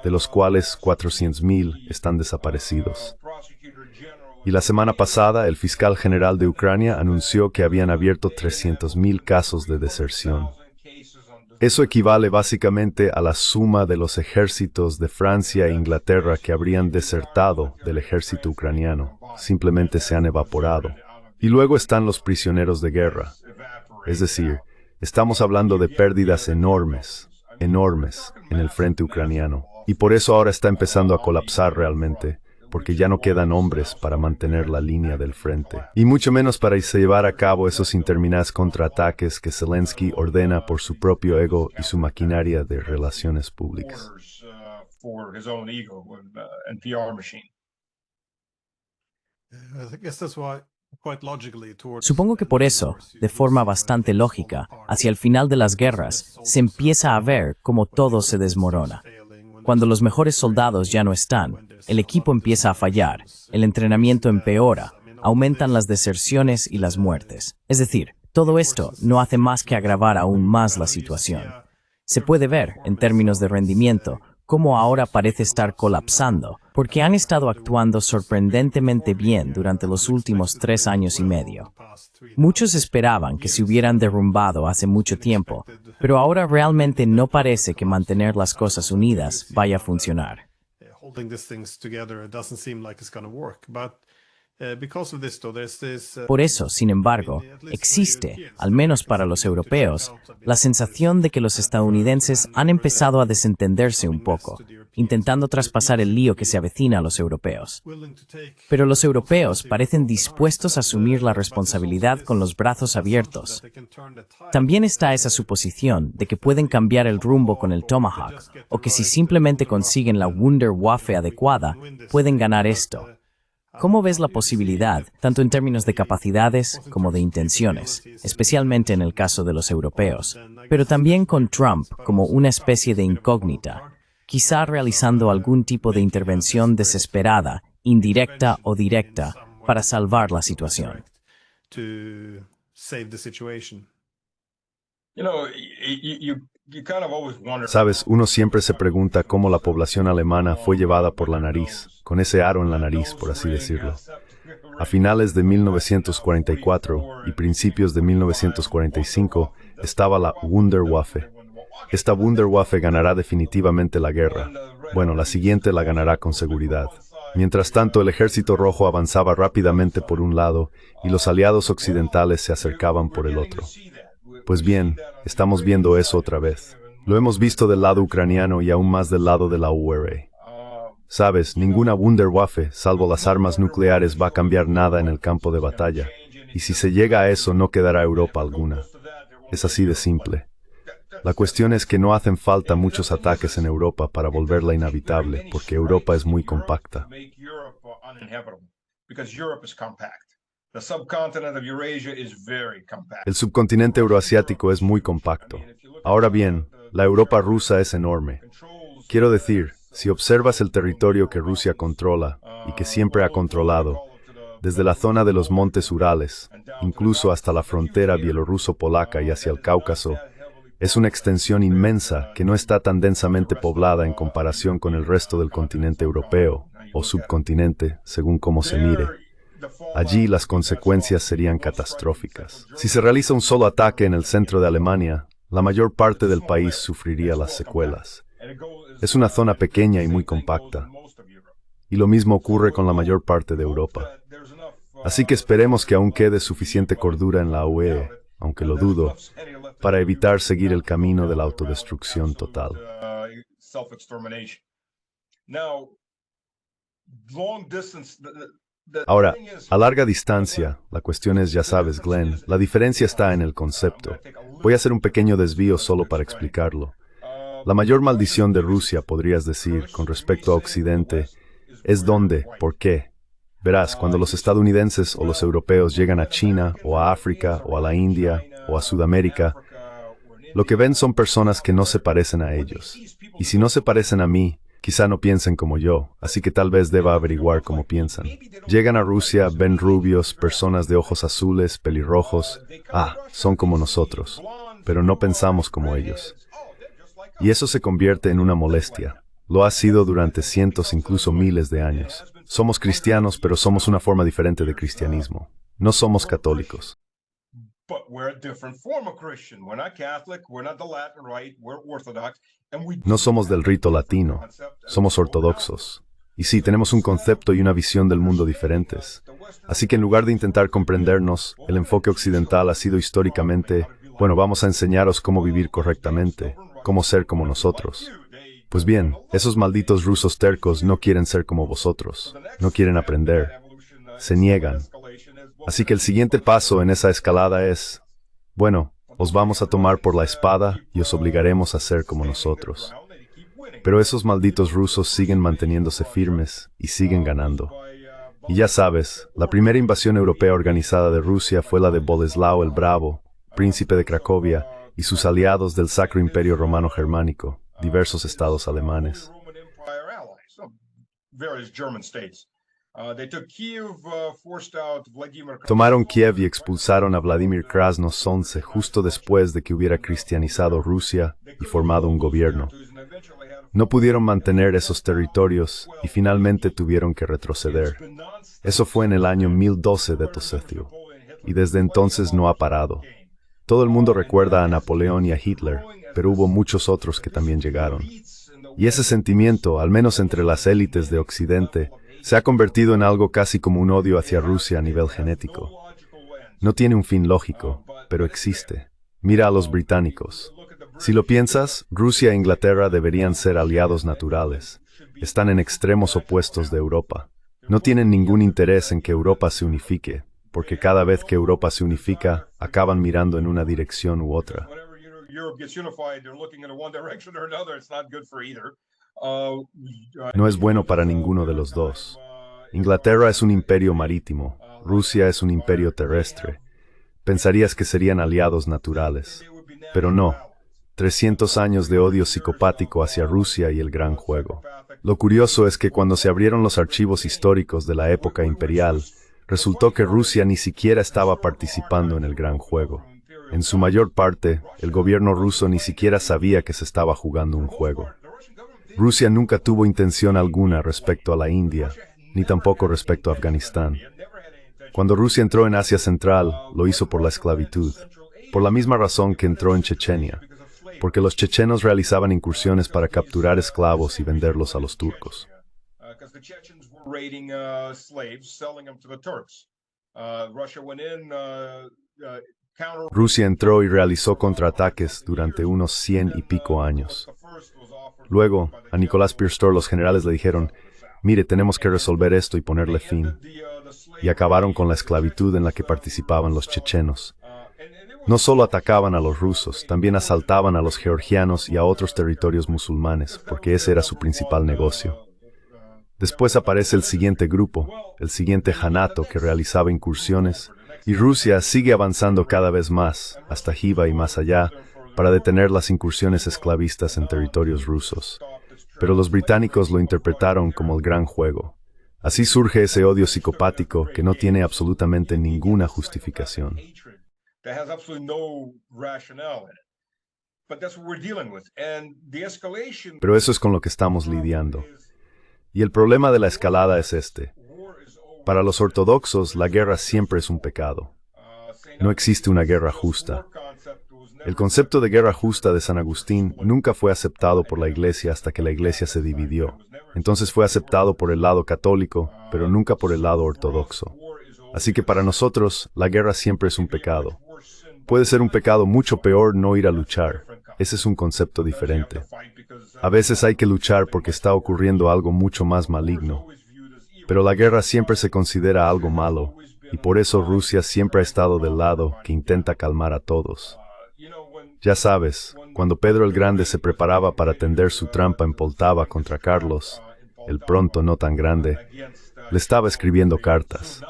de los cuales 400.000 están desaparecidos. Y la semana pasada, el fiscal general de Ucrania anunció que habían abierto 300.000 casos de deserción. Eso equivale básicamente a la suma de los ejércitos de Francia e Inglaterra que habrían desertado del ejército ucraniano. Simplemente se han evaporado. Y luego están los prisioneros de guerra. Es decir, estamos hablando de pérdidas enormes en el frente ucraniano. Y por eso ahora está empezando a colapsar realmente, porque ya no quedan hombres para mantener la línea del frente. Y mucho menos para llevar a cabo esos interminables contraataques que Zelensky ordena por su propio ego y su maquinaria de relaciones públicas. Supongo que por eso, de forma bastante lógica, hacia el final de las guerras, se empieza a ver cómo todo se desmorona. Cuando los mejores soldados ya no están, el equipo empieza a fallar, el entrenamiento empeora, aumentan las deserciones y las muertes. Es decir, todo esto no hace más que agravar aún más la situación. Se puede ver, en términos de rendimiento, cómo ahora parece estar colapsando, porque han estado actuando sorprendentemente bien durante los últimos 3 años y medio. Muchos esperaban que se hubieran derrumbado hace mucho tiempo, pero ahora realmente no parece que mantener las cosas unidas vaya a funcionar. Por eso, sin embargo, existe, al menos para los europeos, la sensación de que los estadounidenses han empezado a desentenderse un poco, intentando traspasar el lío que se avecina a los europeos. Pero los europeos parecen dispuestos a asumir la responsabilidad con los brazos abiertos. También está esa suposición de que pueden cambiar el rumbo con el Tomahawk, o que si simplemente consiguen la Wunderwaffe adecuada, pueden ganar esto. ¿Cómo ves la posibilidad, tanto en términos de capacidades como de intenciones, especialmente en el caso de los europeos, pero también con Trump como una especie de incógnita, quizá realizando algún tipo de intervención desesperada, indirecta o directa, para salvar la situación? Sabes, uno siempre se pregunta cómo la población alemana fue llevada por la nariz, con ese aro en la nariz, por así decirlo. A finales de 1944 y principios de 1945 estaba la Wunderwaffe. Esta Wunderwaffe ganará definitivamente la guerra. Bueno, la siguiente la ganará con seguridad. Mientras tanto, el Ejército Rojo avanzaba rápidamente por un lado y los aliados occidentales se acercaban por el otro. Pues bien, estamos viendo eso otra vez. Lo hemos visto del lado ucraniano y aún más del lado de la URA. Sabes, ninguna Wunderwaffe, salvo las armas nucleares, va a cambiar nada en el campo de batalla. Y si se llega a eso, no quedará Europa alguna. Es así de simple. La cuestión es que no hacen falta muchos ataques en Europa para volverla inhabitable, porque Europa es muy compacta. El subcontinente euroasiático es muy compacto. Ahora bien, la Europa rusa es enorme. Quiero decir, si observas el territorio que Rusia controla y que siempre ha controlado, desde la zona de los montes Urales, incluso hasta la frontera bielorruso-polaca y hacia el Cáucaso, es una extensión inmensa que no está tan densamente poblada en comparación con el resto del continente europeo, o subcontinente, según cómo se mire. Allí las consecuencias serían catastróficas. Si se realiza un solo ataque en el centro de Alemania, la mayor parte del país sufriría las secuelas. Es una zona pequeña y muy compacta. Y lo mismo ocurre con la mayor parte de Europa. Así que esperemos que aún quede suficiente cordura en la UE, aunque lo dudo, para evitar seguir el camino de la autodestrucción total. Ahora, a larga distancia, la cuestión es, ya sabes, Glenn, la diferencia está en el concepto. Voy a hacer un pequeño desvío solo para explicarlo. La mayor maldición de Rusia, podrías decir, con respecto a Occidente, es dónde, por qué. Verás, cuando los estadounidenses o los europeos llegan a China, o a África, o a la India, o a Sudamérica, lo que ven son personas que no se parecen a ellos. Y si no se parecen a mí, quizá no piensen como yo, así que tal vez deba averiguar cómo piensan. Llegan a Rusia, ven rubios, personas de ojos azules, pelirrojos. Son como nosotros, pero no pensamos como ellos. Y eso se convierte en una molestia. Lo ha sido durante cientos, incluso miles de años. Somos cristianos, pero somos una forma diferente de cristianismo. No somos católicos. No somos del rito latino, somos ortodoxos. Y sí, tenemos un concepto y una visión del mundo diferentes. Así que en lugar de intentar comprendernos, el enfoque occidental ha sido históricamente, vamos a enseñaros cómo vivir correctamente, cómo ser como nosotros. Pues bien, esos malditos rusos tercos no quieren ser como vosotros, no quieren aprender, se niegan. Así que el siguiente paso en esa escalada es, os vamos a tomar por la espada y os obligaremos a ser como nosotros. Pero esos malditos rusos siguen manteniéndose firmes y siguen ganando. Y ya sabes, la primera invasión europea organizada de Rusia fue la de Boleslao el Bravo, príncipe de Cracovia, y sus aliados del Sacro Imperio Romano Germánico, diversos estados alemanes. Tomaron Kiev y expulsaron a Vladimir Krasno-Solnce justo después de que hubiera cristianizado Rusia y formado un gobierno. No pudieron mantener esos territorios y finalmente tuvieron que retroceder. Eso fue en el año 1012 de Tosecio, y desde entonces no ha parado. Todo el mundo recuerda a Napoleón y a Hitler, pero hubo muchos otros que también llegaron. Y ese sentimiento, al menos entre las élites de Occidente, se ha convertido en algo casi como un odio hacia Rusia a nivel genético. No tiene un fin lógico, pero existe. Mira a los británicos. Si lo piensas, Rusia e Inglaterra deberían ser aliados naturales. Están en extremos opuestos de Europa. No tienen ningún interés en que Europa se unifique, porque cada vez que Europa se unifica, acaban mirando en una dirección u otra. No es bueno para ninguno de los dos. Inglaterra es un imperio marítimo, Rusia es un imperio terrestre. Pensarías que serían aliados naturales, pero no. 300 años de odio psicopático hacia Rusia y el gran juego. Lo curioso es que cuando se abrieron los archivos históricos de la época imperial, resultó que Rusia ni siquiera estaba participando en el gran juego. En su mayor parte, el gobierno ruso ni siquiera sabía que se estaba jugando un juego. Rusia nunca tuvo intención alguna respecto a la India, ni tampoco respecto a Afganistán. Cuando Rusia entró en Asia Central, lo hizo por la esclavitud, por la misma razón que entró en Chechenia, porque los chechenos realizaban incursiones para capturar esclavos y venderlos a los turcos. Rusia entró y realizó contraataques durante unos 100 y pico años. Luego, a Nicolás Pirstor los generales le dijeron, mire, tenemos que resolver esto y ponerle fin. Y acabaron con la esclavitud en la que participaban los chechenos. No solo atacaban a los rusos, también asaltaban a los georgianos y a otros territorios musulmanes, porque ese era su principal negocio. Después aparece el siguiente grupo, el siguiente janato que realizaba incursiones, y Rusia sigue avanzando cada vez más, hasta Jiva y más allá, para detener las incursiones esclavistas en territorios rusos. Pero los británicos lo interpretaron como el gran juego. Así surge ese odio psicopático que no tiene absolutamente ninguna justificación. Pero eso es con lo que estamos lidiando. Y el problema de la escalada es este. Para los ortodoxos, la guerra siempre es un pecado. No existe una guerra justa. El concepto de guerra justa de San Agustín nunca fue aceptado por la Iglesia hasta que la Iglesia se dividió. Entonces fue aceptado por el lado católico, pero nunca por el lado ortodoxo. Así que para nosotros, la guerra siempre es un pecado. Puede ser un pecado mucho peor no ir a luchar. Ese es un concepto diferente. A veces hay que luchar porque está ocurriendo algo mucho más maligno. Pero la guerra siempre se considera algo malo, y por eso Rusia siempre ha estado del lado que intenta calmar a todos. Ya sabes, cuando Pedro el Grande se preparaba para tender su trampa en Poltava contra Carlos, el pronto no tan grande, le estaba escribiendo cartas.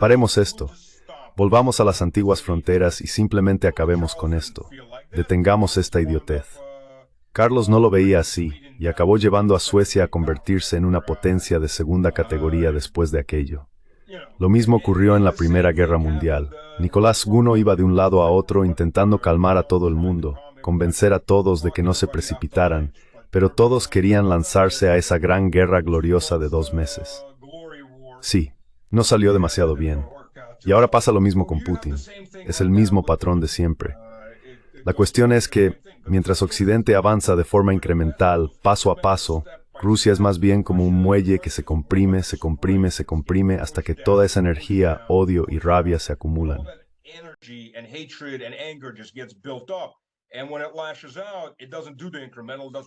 Paremos esto. Volvamos a las antiguas fronteras y simplemente acabemos con esto. Detengamos esta idiotez. Carlos no lo veía así, y acabó llevando a Suecia a convertirse en una potencia de segunda categoría después de aquello. Lo mismo ocurrió en la Primera Guerra Mundial. Nicolás I iba de un lado a otro intentando calmar a todo el mundo, convencer a todos de que no se precipitaran, pero todos querían lanzarse a esa gran guerra gloriosa de 2 meses. Sí, no salió demasiado bien. Y ahora pasa lo mismo con Putin. Es el mismo patrón de siempre. La cuestión es que, mientras Occidente avanza de forma incremental, paso a paso, Rusia es más bien como un muelle que se comprime, se comprime, se comprime, hasta que toda esa energía, odio y rabia se acumulan.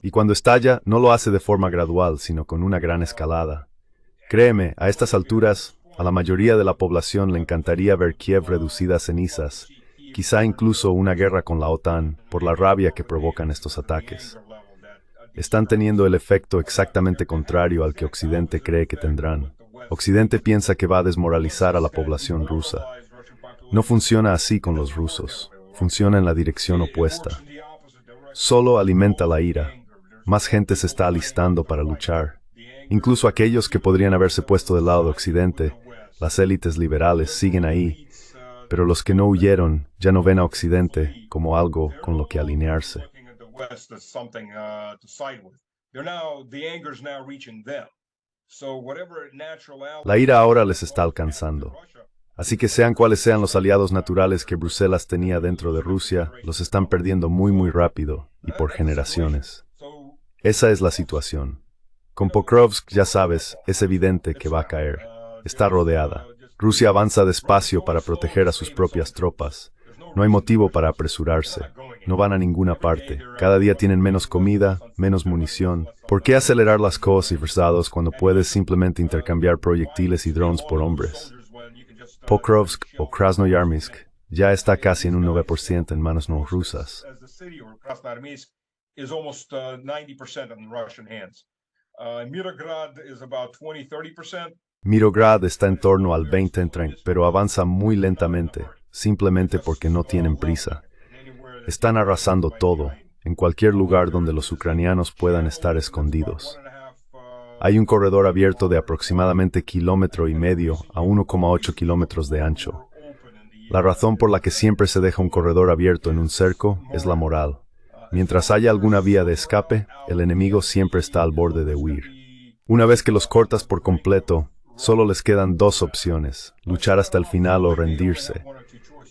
Y cuando estalla, no lo hace de forma gradual, sino con una gran escalada. Créeme, a estas alturas, a la mayoría de la población le encantaría ver Kiev reducida a cenizas, quizá incluso una guerra con la OTAN, por la rabia que provocan estos ataques. Están teniendo el efecto exactamente contrario al que Occidente cree que tendrán. Occidente piensa que va a desmoralizar a la población rusa. No funciona así con los rusos. Funciona en la dirección opuesta. Solo alimenta la ira. Más gente se está alistando para luchar. Incluso aquellos que podrían haberse puesto del lado de Occidente, las élites liberales, siguen ahí. Pero los que no huyeron ya no ven a Occidente como algo con lo que alinearse. La ira ahora les está alcanzando. Así que sean cuales sean los aliados naturales que Bruselas tenía dentro de Rusia, los están perdiendo muy rápido y por generaciones. Esa es la situación. Con Pokrovsk, ya sabes, es evidente que va a caer. Está rodeada. Rusia avanza despacio para proteger a sus propias tropas. No hay motivo para apresurarse. no van a ninguna parte. Cada día tienen menos comida, menos munición. ¿Por qué acelerar las cosas y versados cuando puedes simplemente intercambiar proyectiles y drones por hombres? Pokrovsk o Krasnoyarsk ya está casi en un 9% en manos no rusas. Mirograd está en torno al 20-30%, pero avanza muy lentamente, simplemente porque no tienen prisa. Están arrasando todo, en cualquier lugar donde los ucranianos puedan estar escondidos. Hay un corredor abierto de aproximadamente 1,5 kilómetros a 1,8 kilómetros de ancho. La razón por la que siempre se deja un corredor abierto en un cerco es la moral. Mientras haya alguna vía de escape, el enemigo siempre está al borde de huir. Una vez que los cortas por completo, solo les quedan dos opciones: luchar hasta el final o rendirse.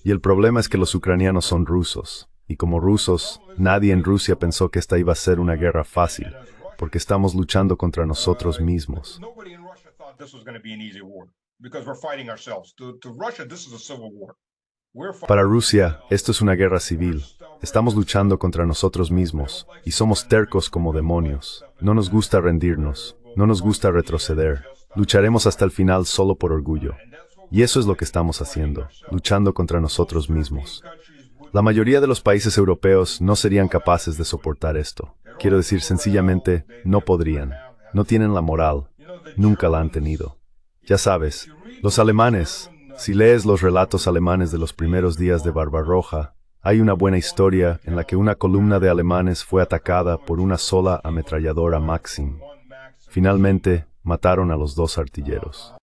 Y el problema es que los ucranianos son rusos. Y como rusos, nadie en Rusia pensó que esta iba a ser una guerra fácil, porque estamos luchando contra nosotros mismos. Para Rusia, esto es una guerra civil. Estamos luchando contra nosotros mismos, y somos tercos como demonios. No nos gusta rendirnos, no nos gusta retroceder. Lucharemos hasta el final solo por orgullo. Y eso es lo que estamos haciendo, luchando contra nosotros mismos. La mayoría de los países europeos no serían capaces de soportar esto. Quiero decir, sencillamente, no podrían. No tienen la moral. Nunca la han tenido. Ya sabes, los alemanes, si lees los relatos alemanes de los primeros días de Barbarroja, hay una buena historia en la que una columna de alemanes fue atacada por una sola ametralladora Maxim. Finalmente, mataron a los 2 artilleros.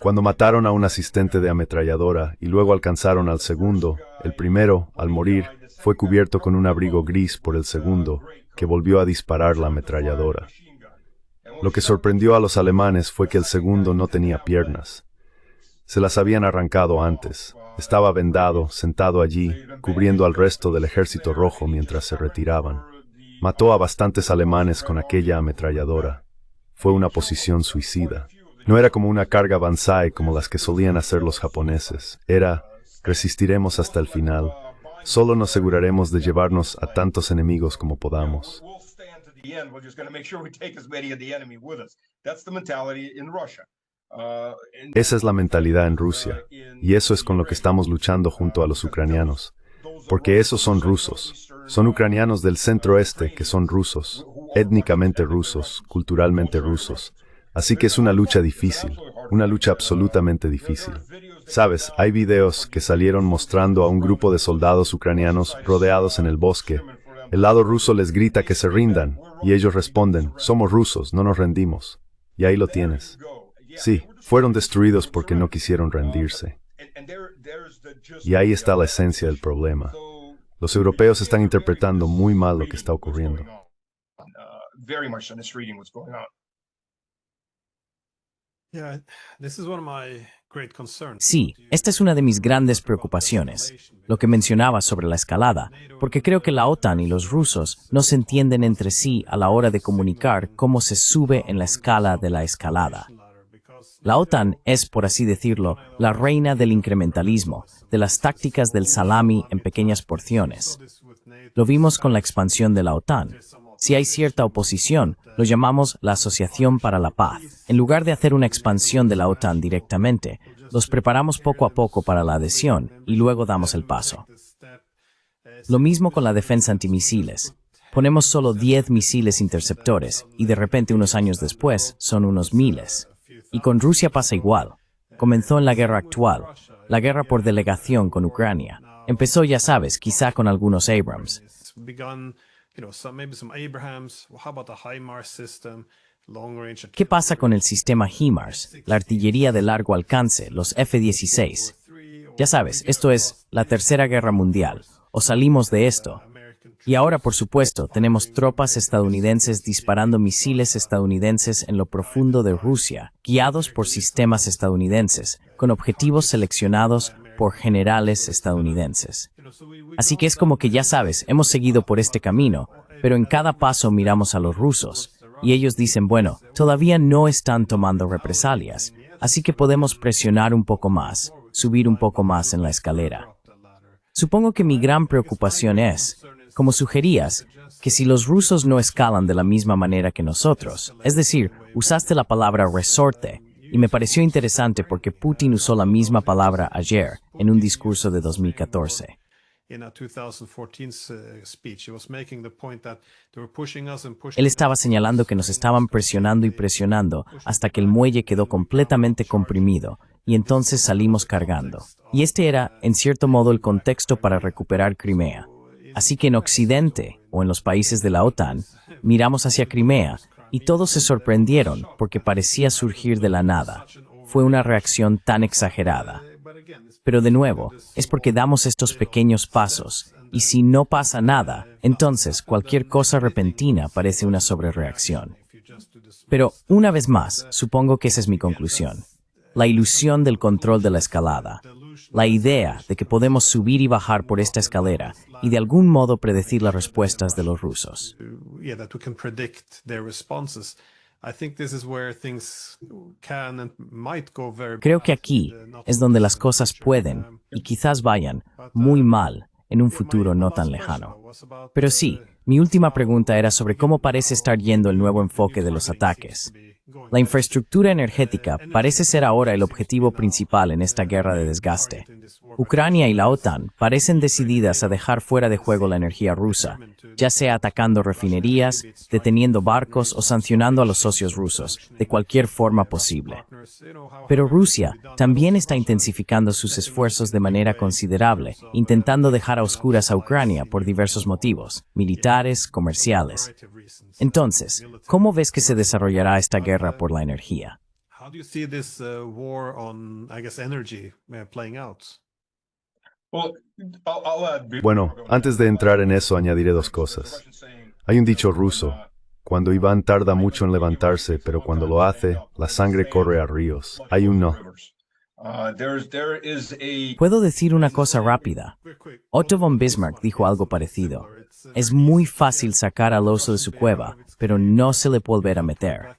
Cuando mataron a un asistente de ametralladora y luego alcanzaron al segundo, el primero, al morir, fue cubierto con un abrigo gris por el segundo, que volvió a disparar la ametralladora. Lo que sorprendió a los alemanes fue que el segundo no tenía piernas. Se las habían arrancado antes. Estaba vendado, sentado allí, cubriendo al resto del ejército rojo mientras se retiraban. Mató a bastantes alemanes con aquella ametralladora. Fue una posición suicida. No era como una carga banzai como las que solían hacer los japoneses. Era, resistiremos hasta el final. Solo nos aseguraremos de llevarnos a tantos enemigos como podamos. Esa es la mentalidad en Rusia, y eso es con lo que estamos luchando junto a los ucranianos. Porque esos son rusos. Son ucranianos del centro-este que son rusos, étnicamente rusos, culturalmente rusos. Así que es una lucha difícil, una lucha absolutamente difícil. Sabes, hay videos que salieron mostrando a un grupo de soldados ucranianos rodeados en el bosque. El lado ruso les grita que se rindan, y ellos responden, somos rusos, no nos rendimos. Y ahí lo tienes. Sí, fueron destruidos porque no quisieron rendirse. Y ahí está la esencia del problema. Los europeos están interpretando muy mal lo que está ocurriendo. Sí, esta es una de mis grandes preocupaciones, lo que mencionaba sobre la escalada, porque creo que la OTAN y los rusos no se entienden entre sí a la hora de comunicar cómo se sube en la escala de la escalada. La OTAN es, por así decirlo, la reina del incrementalismo, de las tácticas del salami en pequeñas porciones. Lo vimos con la expansión de la OTAN. Si hay cierta oposición, lo llamamos la Asociación para la Paz. En lugar de hacer una expansión de la OTAN directamente, los preparamos poco a poco para la adhesión y luego damos el paso. Lo mismo con la defensa antimisiles. Ponemos solo 10 misiles interceptores y de repente unos años después son unos miles. Y con Rusia pasa igual. Comenzó en la guerra actual, la guerra por delegación con Ucrania. Empezó, ya sabes, quizá con algunos Abrams. ¿Qué pasa con el sistema HIMARS, la artillería de largo alcance, los F-16? Ya sabes, esto es la Tercera Guerra Mundial, o salimos de esto. Y ahora, por supuesto, tenemos tropas estadounidenses disparando misiles estadounidenses en lo profundo de Rusia, guiados por sistemas estadounidenses, con objetivos seleccionados por generales estadounidenses. Así que es como que, ya sabes, hemos seguido por este camino, pero en cada paso miramos a los rusos, y ellos dicen, bueno, todavía no están tomando represalias, así que podemos presionar un poco más, subir un poco más en la escalera. Supongo que mi gran preocupación es, como sugerías, que si los rusos no escalan de la misma manera que nosotros, es decir, usaste la palabra resorte, y me pareció interesante porque Putin usó la misma palabra ayer en un discurso de 2014. Él estaba señalando que nos estaban presionando y presionando hasta que el muelle quedó completamente comprimido y entonces salimos cargando. Y este era, en cierto modo, el contexto para recuperar Crimea. Así que en Occidente, o en los países de la OTAN, miramos hacia Crimea y todos se sorprendieron porque parecía surgir de la nada. Fue una reacción tan exagerada. Pero de nuevo, es porque damos estos pequeños pasos, y si no pasa nada, entonces cualquier cosa repentina parece una sobrereacción. Pero, una vez más, supongo que esa es mi conclusión. La ilusión del control de la escalada. La idea de que podemos subir y bajar por esta escalera y de algún modo predecir las respuestas de los rusos. Creo que aquí es donde las cosas pueden y quizás vayan muy mal en un futuro no tan lejano. Pero sí, mi última pregunta era sobre cómo parece estar yendo el nuevo enfoque de los ataques. La infraestructura energética parece ser ahora el objetivo principal en esta guerra de desgaste. Ucrania y la OTAN parecen decididas a dejar fuera de juego la energía rusa, ya sea atacando refinerías, deteniendo barcos o sancionando a los socios rusos, de cualquier forma posible. Pero Rusia también está intensificando sus esfuerzos de manera considerable, intentando dejar a oscuras a Ucrania por diversos motivos, militares, comerciales. Entonces, ¿cómo ves que se desarrollará esta guerra por la energía? Bueno, antes de entrar en eso añadiré dos cosas. Hay un dicho ruso: cuando Iván tarda mucho en levantarse, pero cuando lo hace, la sangre corre a ríos. Hay un no. Puedo decir una cosa rápida. Otto von Bismarck dijo algo parecido. Es muy fácil sacar al oso de su cueva, pero no se le puede volver a meter.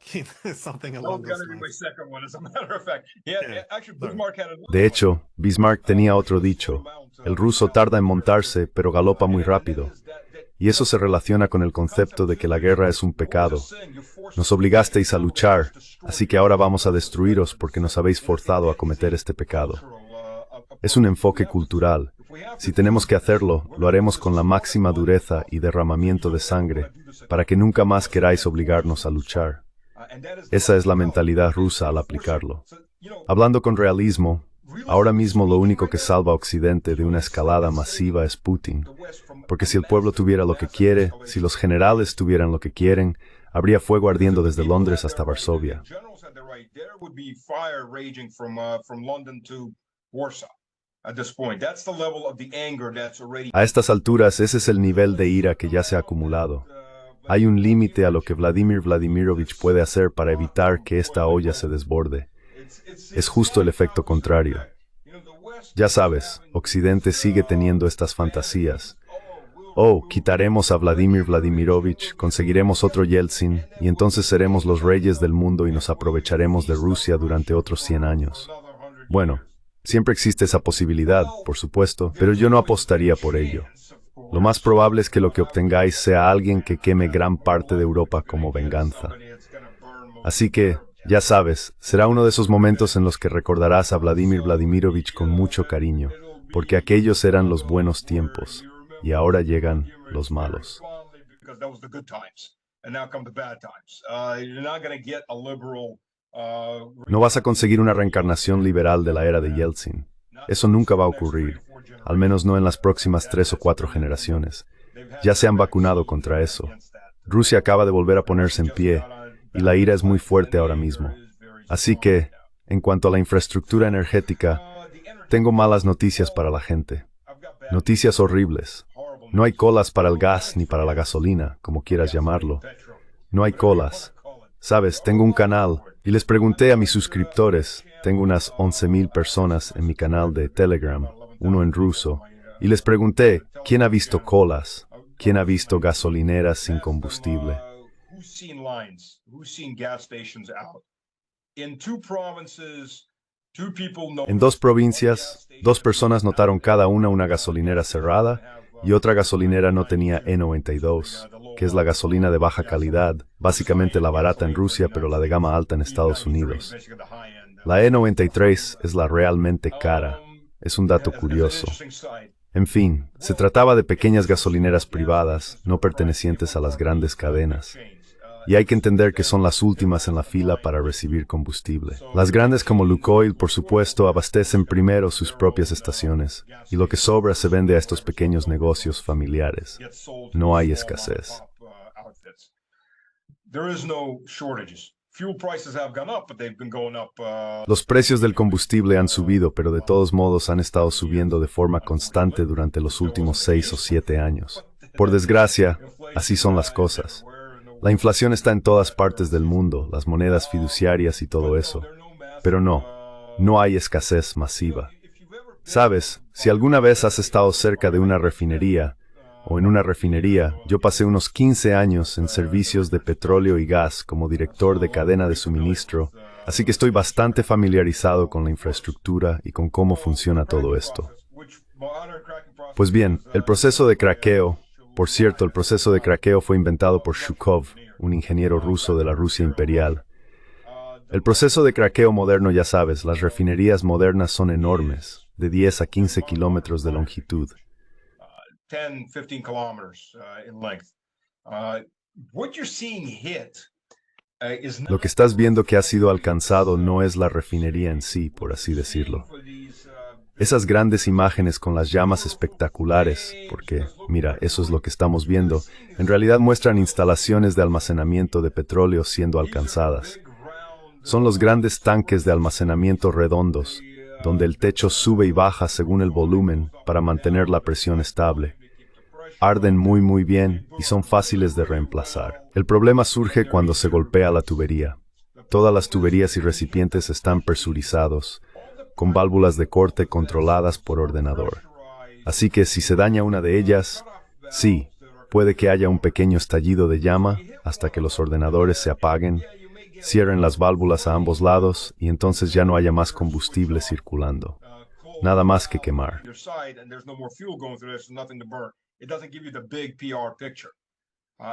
De hecho, Bismarck tenía otro dicho: el ruso tarda en montarse, pero galopa muy rápido. Y eso se relaciona con el concepto de que la guerra es un pecado. Nos obligasteis a luchar, así que ahora vamos a destruiros porque nos habéis forzado a cometer este pecado. Es un enfoque cultural. Si tenemos que hacerlo, lo haremos con la máxima dureza y derramamiento de sangre, para que nunca más queráis obligarnos a luchar. Esa es la mentalidad rusa al aplicarlo. Hablando con realismo, ahora mismo lo único que salva a Occidente de una escalada masiva es Putin. Porque si el pueblo tuviera lo que quiere, si los generales tuvieran lo que quieren, habría fuego ardiendo desde Londres hasta Varsovia. A estas alturas, ese es el nivel de ira que ya se ha acumulado. Hay un límite a lo que Vladimir Vladimirovich puede hacer para evitar que esta olla se desborde. Es justo el efecto contrario. Ya sabes, Occidente sigue teniendo estas fantasías. Oh, quitaremos a Vladimir Vladimirovich, conseguiremos otro Yeltsin, y entonces seremos los reyes del mundo y nos aprovecharemos de Rusia durante otros 100 años. Bueno, siempre existe esa posibilidad, por supuesto, pero yo no apostaría por ello. Lo más probable es que lo que obtengáis sea alguien que queme gran parte de Europa como venganza. Así que, ya sabes, será uno de esos momentos en los que recordarás a Vladimir Vladimirovich con mucho cariño, porque aquellos eran los buenos tiempos. Y ahora llegan los malos. No vas a conseguir una reencarnación liberal de la era de Yeltsin. Eso nunca va a ocurrir, al menos no en las próximas 3 o 4 generaciones. Ya se han vacunado contra eso. Rusia acaba de volver a ponerse en pie, y la ira es muy fuerte ahora mismo. Así que, en cuanto a la infraestructura energética, tengo malas noticias para la gente. Noticias horribles. No hay colas para el gas ni para la gasolina, como quieras llamarlo. No hay colas. Sabes, tengo un canal y les pregunté a mis suscriptores, tengo unas 11,000 personas en mi canal de Telegram, uno en ruso, y les pregunté, ¿quién ha visto colas? ¿Quién ha visto gasolineras sin combustible? En dos provincias, dos personas notaron cada una gasolinera cerrada y otra gasolinera no tenía E92, que es la gasolina de baja calidad, básicamente la barata en Rusia, pero la de gama alta en Estados Unidos. La E93 es la realmente cara. Es un dato curioso. En fin, se trataba de pequeñas gasolineras privadas, no pertenecientes a las grandes cadenas. Y hay que entender que son las últimas en la fila para recibir combustible. Las grandes como Lukoil, por supuesto, abastecen primero sus propias estaciones, y lo que sobra se vende a estos pequeños negocios familiares. No hay escasez. Los precios del combustible han subido, pero de todos modos han estado subiendo de forma constante durante los últimos 6 o 7 años. Por desgracia, así son las cosas. La inflación está en todas partes del mundo, las monedas fiduciarias y todo eso. Pero no hay escasez masiva. Sabes, si alguna vez has estado cerca de una refinería, o en una refinería, yo pasé unos 15 años en servicios de petróleo y gas como director de cadena de suministro, así que estoy bastante familiarizado con la infraestructura y con cómo funciona todo esto. Pues bien, el proceso de craqueo, por cierto, el proceso de craqueo fue inventado por Zhukov, un ingeniero ruso de la Rusia imperial. El proceso de craqueo moderno, ya sabes, las refinerías modernas son enormes, de 10 a 15 kilómetros de longitud. 10, 15 kilometers in length. What you're seeing hit is not. Lo que estás viendo que ha sido alcanzado no es la refinería en sí, por así decirlo. Esas grandes imágenes con las llamas espectaculares, porque, mira, eso es lo que estamos viendo, en realidad muestran instalaciones de almacenamiento de petróleo siendo alcanzadas. Son los grandes tanques de almacenamiento redondos, donde el techo sube y baja según el volumen para mantener la presión estable. Arden muy bien y son fáciles de reemplazar. El problema surge cuando se golpea la tubería. Todas las tuberías y recipientes están presurizados, con válvulas de corte controladas por ordenador. Así que si se daña una de ellas, sí, puede que haya un pequeño estallido de llama hasta que los ordenadores se apaguen, cierren las válvulas a ambos lados y entonces ya no haya más combustible circulando. Nada más que quemar.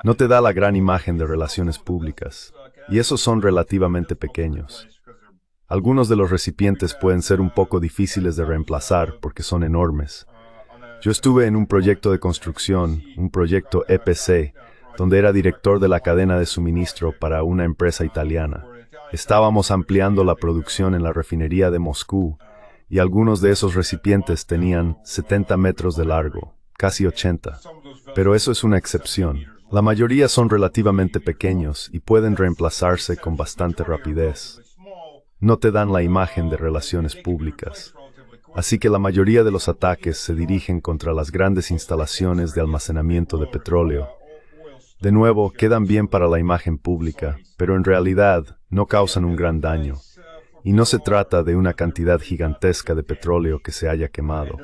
No te da la gran imagen de relaciones públicas, y esos son relativamente pequeños. Algunos de los recipientes pueden ser un poco difíciles de reemplazar porque son enormes. Yo estuve en un proyecto de construcción, un proyecto EPC, donde era director de la cadena de suministro para una empresa italiana. Estábamos ampliando la producción en la refinería de Moscú, y algunos de esos recipientes tenían 70 metros de largo, casi 80. Pero eso es una excepción. La mayoría son relativamente pequeños y pueden reemplazarse con bastante rapidez. No te dan la imagen de relaciones públicas. Así que la mayoría de los ataques se dirigen contra las grandes instalaciones de almacenamiento de petróleo. De nuevo, quedan bien para la imagen pública, pero en realidad no causan un gran daño. Y no se trata de una cantidad gigantesca de petróleo que se haya quemado.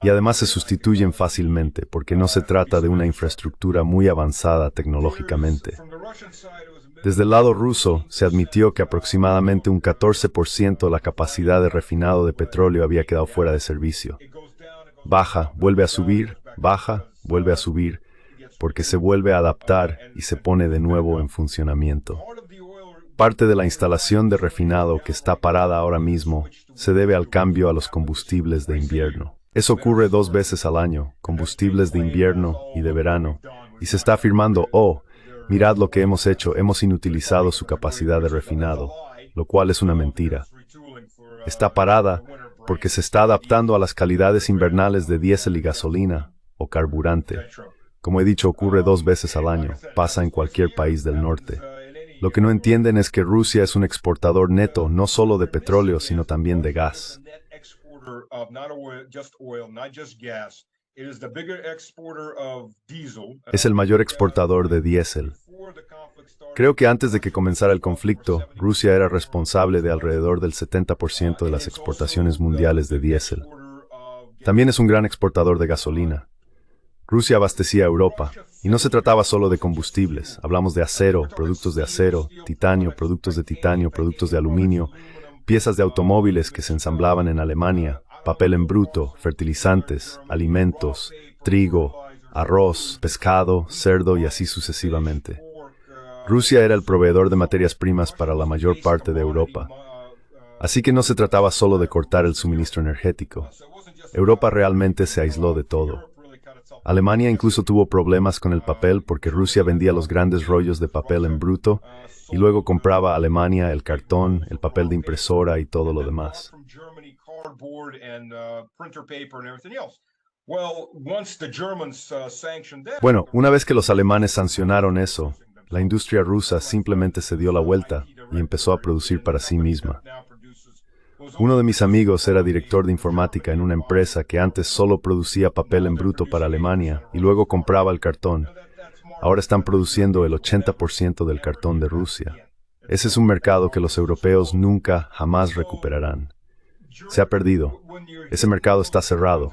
Y además se sustituyen fácilmente, porque no se trata de una infraestructura muy avanzada tecnológicamente. Desde el lado ruso, se admitió que aproximadamente un 14% de la capacidad de refinado de petróleo había quedado fuera de servicio. Baja, vuelve a subir, baja, vuelve a subir, porque se vuelve a adaptar y se pone de nuevo en funcionamiento. Parte de la instalación de refinado que está parada ahora mismo se debe al cambio a los combustibles de invierno. Eso ocurre 2 veces al año, combustibles de invierno y de verano, y se está afirmando, mirad lo que hemos hecho, hemos inutilizado su capacidad de refinado, lo cual es una mentira. Está parada porque se está adaptando a las calidades invernales de diésel y gasolina, o carburante. Como he dicho, ocurre 2 veces al año, pasa en cualquier país del norte. Lo que no entienden es que Rusia es un exportador neto no solo de petróleo, sino también de gas. Es el mayor exportador de diésel. Creo que antes de que comenzara el conflicto, Rusia era responsable de alrededor del 70% de las exportaciones mundiales de diésel. También es un gran exportador de gasolina. Rusia abastecía a Europa, y no se trataba solo de combustibles. Hablamos de acero, productos de acero, titanio, productos de aluminio, piezas de automóviles que se ensamblaban en Alemania, papel en bruto, fertilizantes, alimentos, trigo, arroz, pescado, cerdo y así sucesivamente. Rusia era el proveedor de materias primas para la mayor parte de Europa. Así que no se trataba solo de cortar el suministro energético. Europa realmente se aisló de todo. Alemania incluso tuvo problemas con el papel porque Rusia vendía los grandes rollos de papel en bruto y luego compraba a Alemania el cartón, el papel de impresora y todo lo demás. Bueno, una vez que los alemanes sancionaron eso, la industria rusa simplemente se dio la vuelta y empezó a producir para sí misma. Uno de mis amigos era director de informática en una empresa que antes solo producía papel en bruto para Alemania y luego compraba el cartón. Ahora están produciendo el 80% del cartón de Rusia. Ese es un mercado que los europeos nunca, jamás recuperarán. Se ha perdido. Ese mercado está cerrado.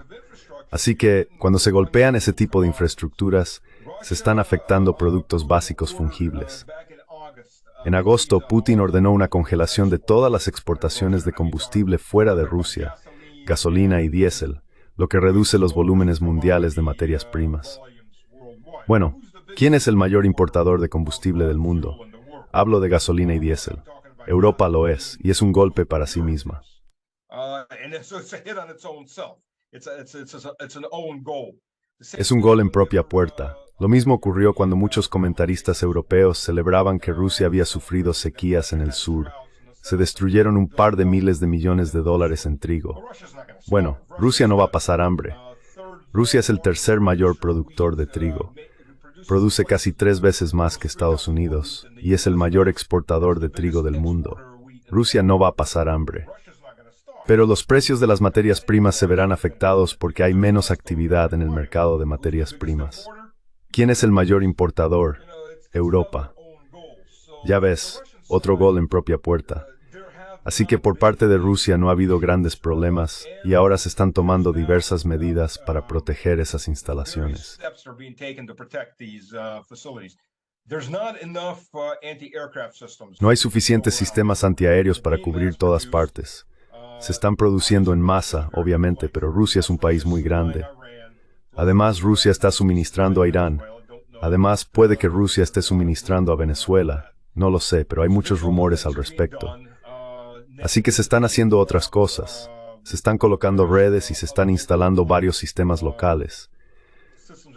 Así que, cuando se golpean ese tipo de infraestructuras, se están afectando productos básicos fungibles. En agosto, Putin ordenó una congelación de todas las exportaciones de combustible fuera de Rusia, gasolina y diésel, lo que reduce los volúmenes mundiales de materias primas. Bueno, ¿quién es el mayor importador de combustible del mundo? Hablo de gasolina y diésel. Europa lo es, y es un golpe para sí misma. Es un gol en propia puerta. Lo mismo ocurrió cuando muchos comentaristas europeos celebraban que Rusia había sufrido sequías en el sur. Se destruyeron un par de miles de millones de dólares en trigo. Bueno, Rusia no va a pasar hambre. Rusia es el tercer mayor productor de trigo. Produce casi 3 veces más que Estados Unidos y es el mayor exportador de trigo del mundo. Rusia no va a pasar hambre. Pero los precios de las materias primas se verán afectados porque hay menos actividad en el mercado de materias primas. ¿Quién es el mayor importador? Europa. Ya ves, otro gol en propia puerta. Así que por parte de Rusia no ha habido grandes problemas y ahora se están tomando diversas medidas para proteger esas instalaciones. No hay suficientes sistemas antiaéreos para cubrir todas partes. Se están produciendo en masa, obviamente, pero Rusia es un país muy grande. Además, Rusia está suministrando a Irán. Además, puede que Rusia esté suministrando a Venezuela. No lo sé, pero hay muchos rumores al respecto. Así que se están haciendo otras cosas. Se están colocando redes y se están instalando varios sistemas locales.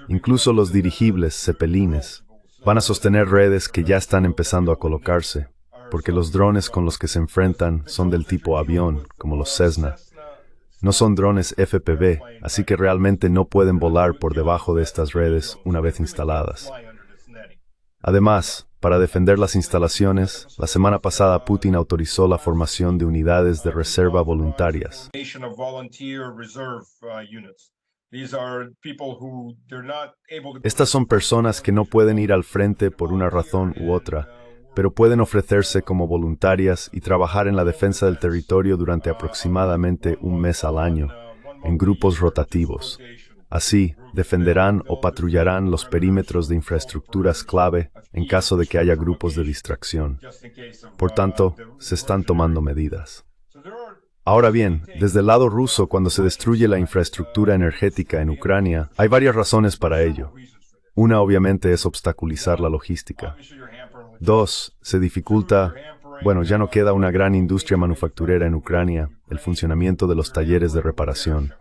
Incluso los dirigibles, cepelines, van a sostener redes que ya están empezando a colocarse, porque los drones con los que se enfrentan son del tipo avión, como los Cessna. No son drones FPV, así que realmente no pueden volar por debajo de estas redes una vez instaladas. Además, para defender las instalaciones, la semana pasada Putin autorizó la formación de unidades de reserva voluntarias. Estas son personas que no pueden ir al frente por una razón u otra, pero pueden ofrecerse como voluntarias y trabajar en la defensa del territorio durante aproximadamente un mes al año, en grupos rotativos. Así, defenderán o patrullarán los perímetros de infraestructuras clave en caso de que haya grupos de distracción. Por tanto, se están tomando medidas. Ahora bien, desde el lado ruso, cuando se destruye la infraestructura energética en Ucrania, hay varias razones para ello. Una, obviamente, es obstaculizar la logística. 2, se dificulta, ya no queda una gran industria manufacturera en Ucrania, el funcionamiento de los talleres de reparación.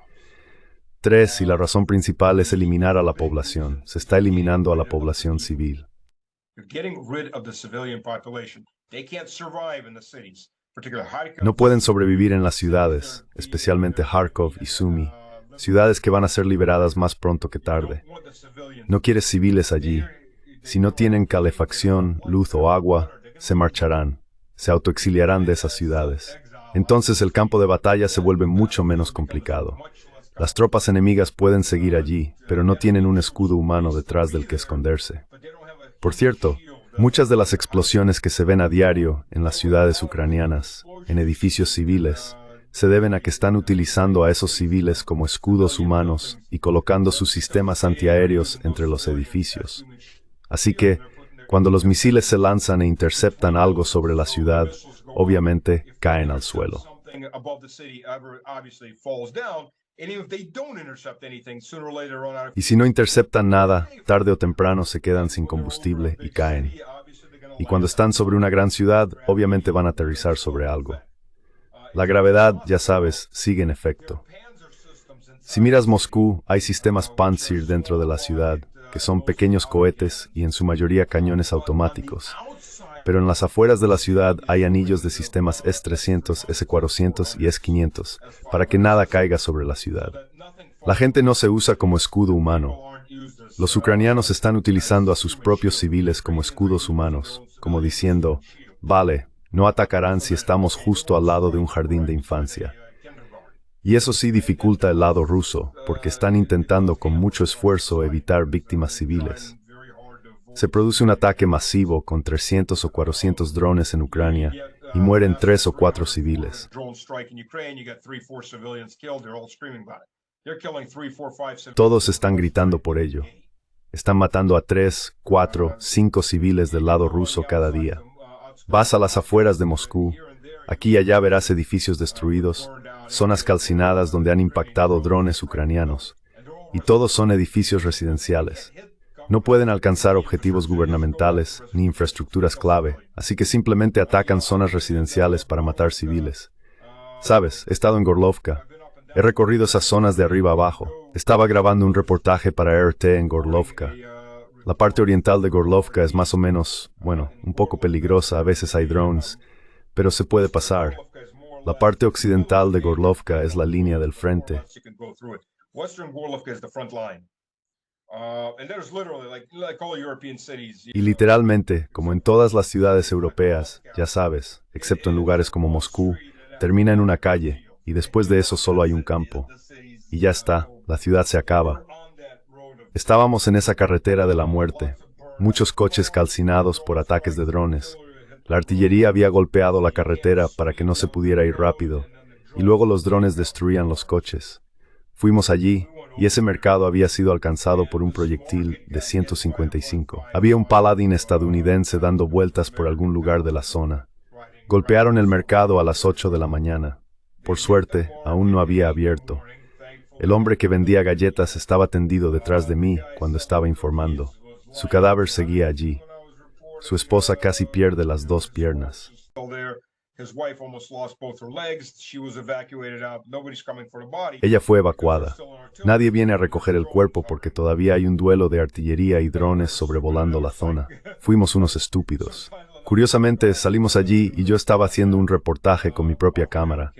3, y la razón principal es eliminar a la población. Se está eliminando a la población civil. No pueden sobrevivir en las ciudades, especialmente Kharkov y Sumy, ciudades que van a ser liberadas más pronto que tarde. No quieres civiles allí. Si no tienen calefacción, luz o agua, se marcharán, se autoexiliarán de esas ciudades. Entonces el campo de batalla se vuelve mucho menos complicado. Las tropas enemigas pueden seguir allí, pero no tienen un escudo humano detrás del que esconderse. Por cierto, muchas de las explosiones que se ven a diario en las ciudades ucranianas, en edificios civiles, se deben a que están utilizando a esos civiles como escudos humanos y colocando sus sistemas antiaéreos entre los edificios. Así que, cuando los misiles se lanzan e interceptan algo sobre la ciudad, obviamente caen al suelo. Y si no interceptan nada, tarde o temprano se quedan sin combustible y caen. Y cuando están sobre una gran ciudad, obviamente van a aterrizar sobre algo. La gravedad, ya sabes, sigue en efecto. Si miras Moscú, hay sistemas Pantsir dentro de la ciudad, que son pequeños cohetes y en su mayoría cañones automáticos. Pero en las afueras de la ciudad hay anillos de sistemas S-300, S-400 y S-500, para que nada caiga sobre la ciudad. La gente no se usa como escudo humano. Los ucranianos están utilizando a sus propios civiles como escudos humanos, como diciendo, vale, no atacarán si estamos justo al lado de un jardín de infancia. Y eso sí dificulta el lado ruso, porque están intentando con mucho esfuerzo evitar víctimas civiles. Se produce un ataque masivo con 300 o 400 drones en Ucrania y mueren 3 o 4 civiles. Todos están gritando por ello. Están matando a 3, 4, 5 civiles del lado ruso cada día. Vas a las afueras de Moscú, aquí y allá verás edificios destruidos, zonas calcinadas donde han impactado drones ucranianos, y todos son edificios residenciales. No pueden alcanzar objetivos gubernamentales ni infraestructuras clave, así que simplemente atacan zonas residenciales para matar civiles. Sabes, he estado en Gorlovka. He recorrido esas zonas de arriba abajo. Estaba grabando un reportaje para RT en Gorlovka. La parte oriental de Gorlovka es más o menos, bueno, un poco peligrosa, a veces hay drones, pero se puede pasar. La parte occidental de Gorlovka es la línea del frente. Y literalmente, como en todas las ciudades europeas, ya sabes, excepto en lugares como Moscú, termina en una calle, y después de eso solo hay un campo. Y ya está, la ciudad se acaba. Estábamos en esa carretera de la muerte, muchos coches calcinados por ataques de drones. La artillería había golpeado la carretera para que no se pudiera ir rápido, y luego los drones destruían los coches. Fuimos allí, y ese mercado había sido alcanzado por un proyectil de 155. Había un Paladin estadounidense dando vueltas por algún lugar de la zona. Golpearon el mercado a las 8 de la mañana. Por suerte, aún no había abierto. El hombre que vendía galletas estaba tendido detrás de mí cuando estaba informando. Su cadáver seguía allí. Su esposa casi pierde las 2 piernas. Ella fue evacuada. Nadie viene a recoger el cuerpo porque todavía hay un duelo de artillería y drones sobrevolando la zona. Fuimos unos estúpidos. Curiosamente, salimos allí y yo estaba haciendo un reportaje con mi propia cámara.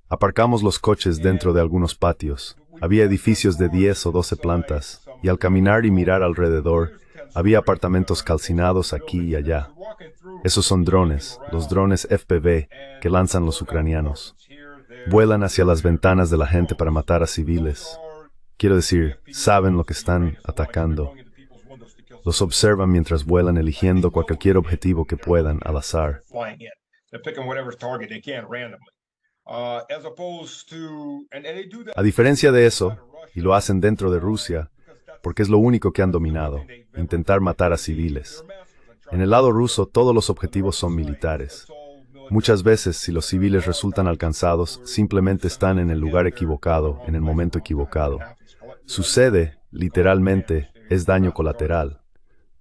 Aparcamos los coches dentro de algunos patios. Había edificios de 10 o 12 plantas, y al caminar y mirar alrededor, había apartamentos calcinados aquí y allá. Esos son drones, los drones FPV que lanzan los ucranianos. Vuelan hacia las ventanas de la gente para matar a civiles. Quiero decir, saben lo que están atacando. Los observan mientras vuelan eligiendo cualquier objetivo que puedan al azar. A diferencia de eso, y lo hacen dentro de Rusia, porque es lo único que han dominado, intentar matar a civiles. En el lado ruso, todos los objetivos son militares. Muchas veces, si los civiles resultan alcanzados, simplemente están en el lugar equivocado, en el momento equivocado. Sucede, literalmente, es daño colateral.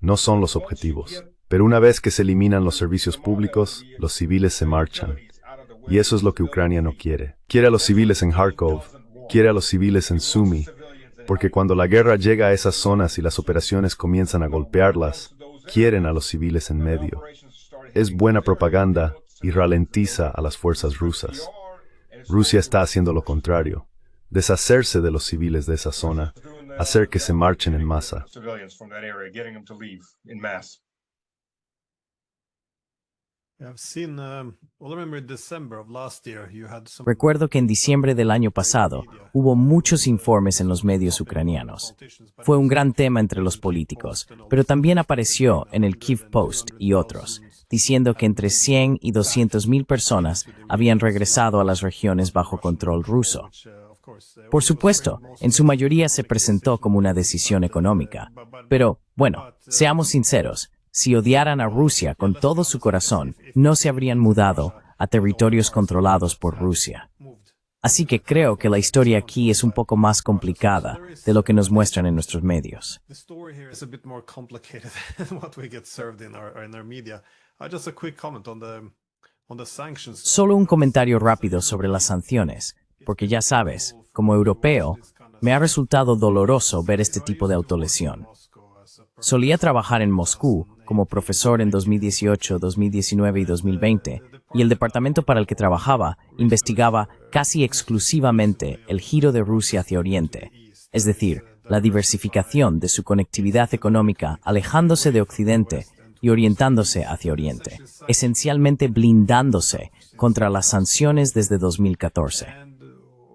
No son los objetivos. Pero una vez que se eliminan los servicios públicos, los civiles se marchan. Y eso es lo que Ucrania no quiere. Quiere a los civiles en Kharkov, quiere a los civiles en Sumy, porque cuando la guerra llega a esas zonas y las operaciones comienzan a golpearlas, quieren a los civiles en medio. Es buena propaganda y ralentiza a las fuerzas rusas. Rusia está haciendo lo contrario, deshacerse de los civiles de esa zona, hacer que se marchen en masa. Recuerdo que en diciembre del año pasado hubo muchos informes en los medios ucranianos. Fue un gran tema entre los políticos, pero también apareció en el Kyiv Post y otros. diciendo que entre 100 y 200,000 personas habían regresado a las regiones bajo control ruso. Por supuesto, en su mayoría se presentó como una decisión económica. Pero, bueno, seamos sinceros, si odiaran a Rusia con todo su corazón, no se habrían mudado a territorios controlados por Rusia. Así que creo que la historia aquí es un poco más complicada de lo que nos muestran en nuestros medios. Solo un comentario rápido sobre las sanciones, porque ya sabes, como europeo, me ha resultado doloroso ver este tipo de autolesión. Solía trabajar en Moscú como profesor en 2018, 2019 y 2020, y el departamento para el que trabajaba investigaba casi exclusivamente el giro de Rusia hacia Oriente, es decir, la diversificación de su conectividad económica alejándose de Occidente y orientándose hacia Oriente, esencialmente blindándose contra las sanciones desde 2014.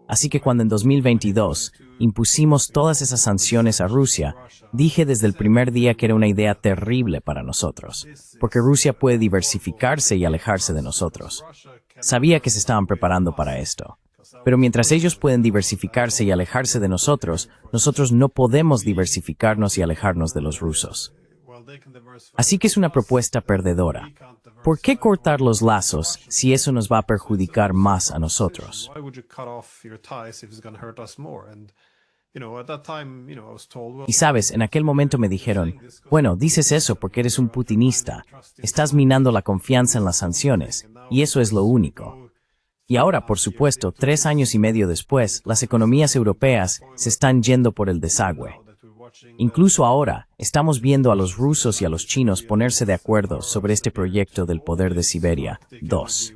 Así que cuando en 2022 impusimos todas esas sanciones a Rusia, dije desde el primer día que era una idea terrible para nosotros, porque Rusia puede diversificarse y alejarse de nosotros. Sabía que se estaban preparando para esto. Pero mientras ellos pueden diversificarse y alejarse de nosotros, nosotros no podemos diversificarnos y alejarnos de los rusos. Así que es una propuesta perdedora. ¿Por qué cortar los lazos si eso nos va a perjudicar más a nosotros? Y sabes, en aquel momento me dijeron, bueno, dices eso porque eres un putinista, estás minando la confianza en las sanciones, y eso es lo único. Y ahora, por supuesto, 3 años y medio después, las economías europeas se están yendo por el desagüe. Incluso ahora, estamos viendo a los rusos y a los chinos ponerse de acuerdo sobre este proyecto del poder de Siberia 2.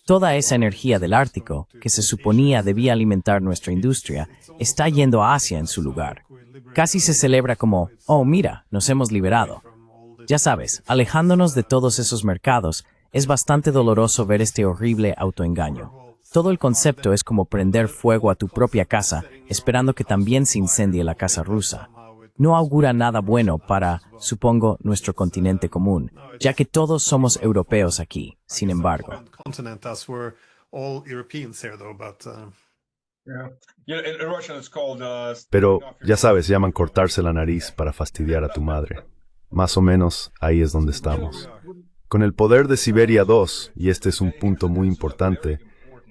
Toda esa energía del Ártico, que se suponía debía alimentar nuestra industria, está yendo a Asia en su lugar. Casi se celebra como, oh mira, nos hemos liberado. Ya sabes, alejándonos de todos esos mercados, es bastante doloroso ver este horrible autoengaño. Todo el concepto es como prender fuego a tu propia casa, esperando que también se incendie la casa rusa. No augura nada bueno para, supongo, nuestro continente común, ya que todos somos europeos aquí, sin embargo. Pero, ya sabes, llaman cortarse la nariz para fastidiar a tu madre. Más o menos, ahí es donde estamos. Con el poder de Siberia 2, y este es un punto muy importante,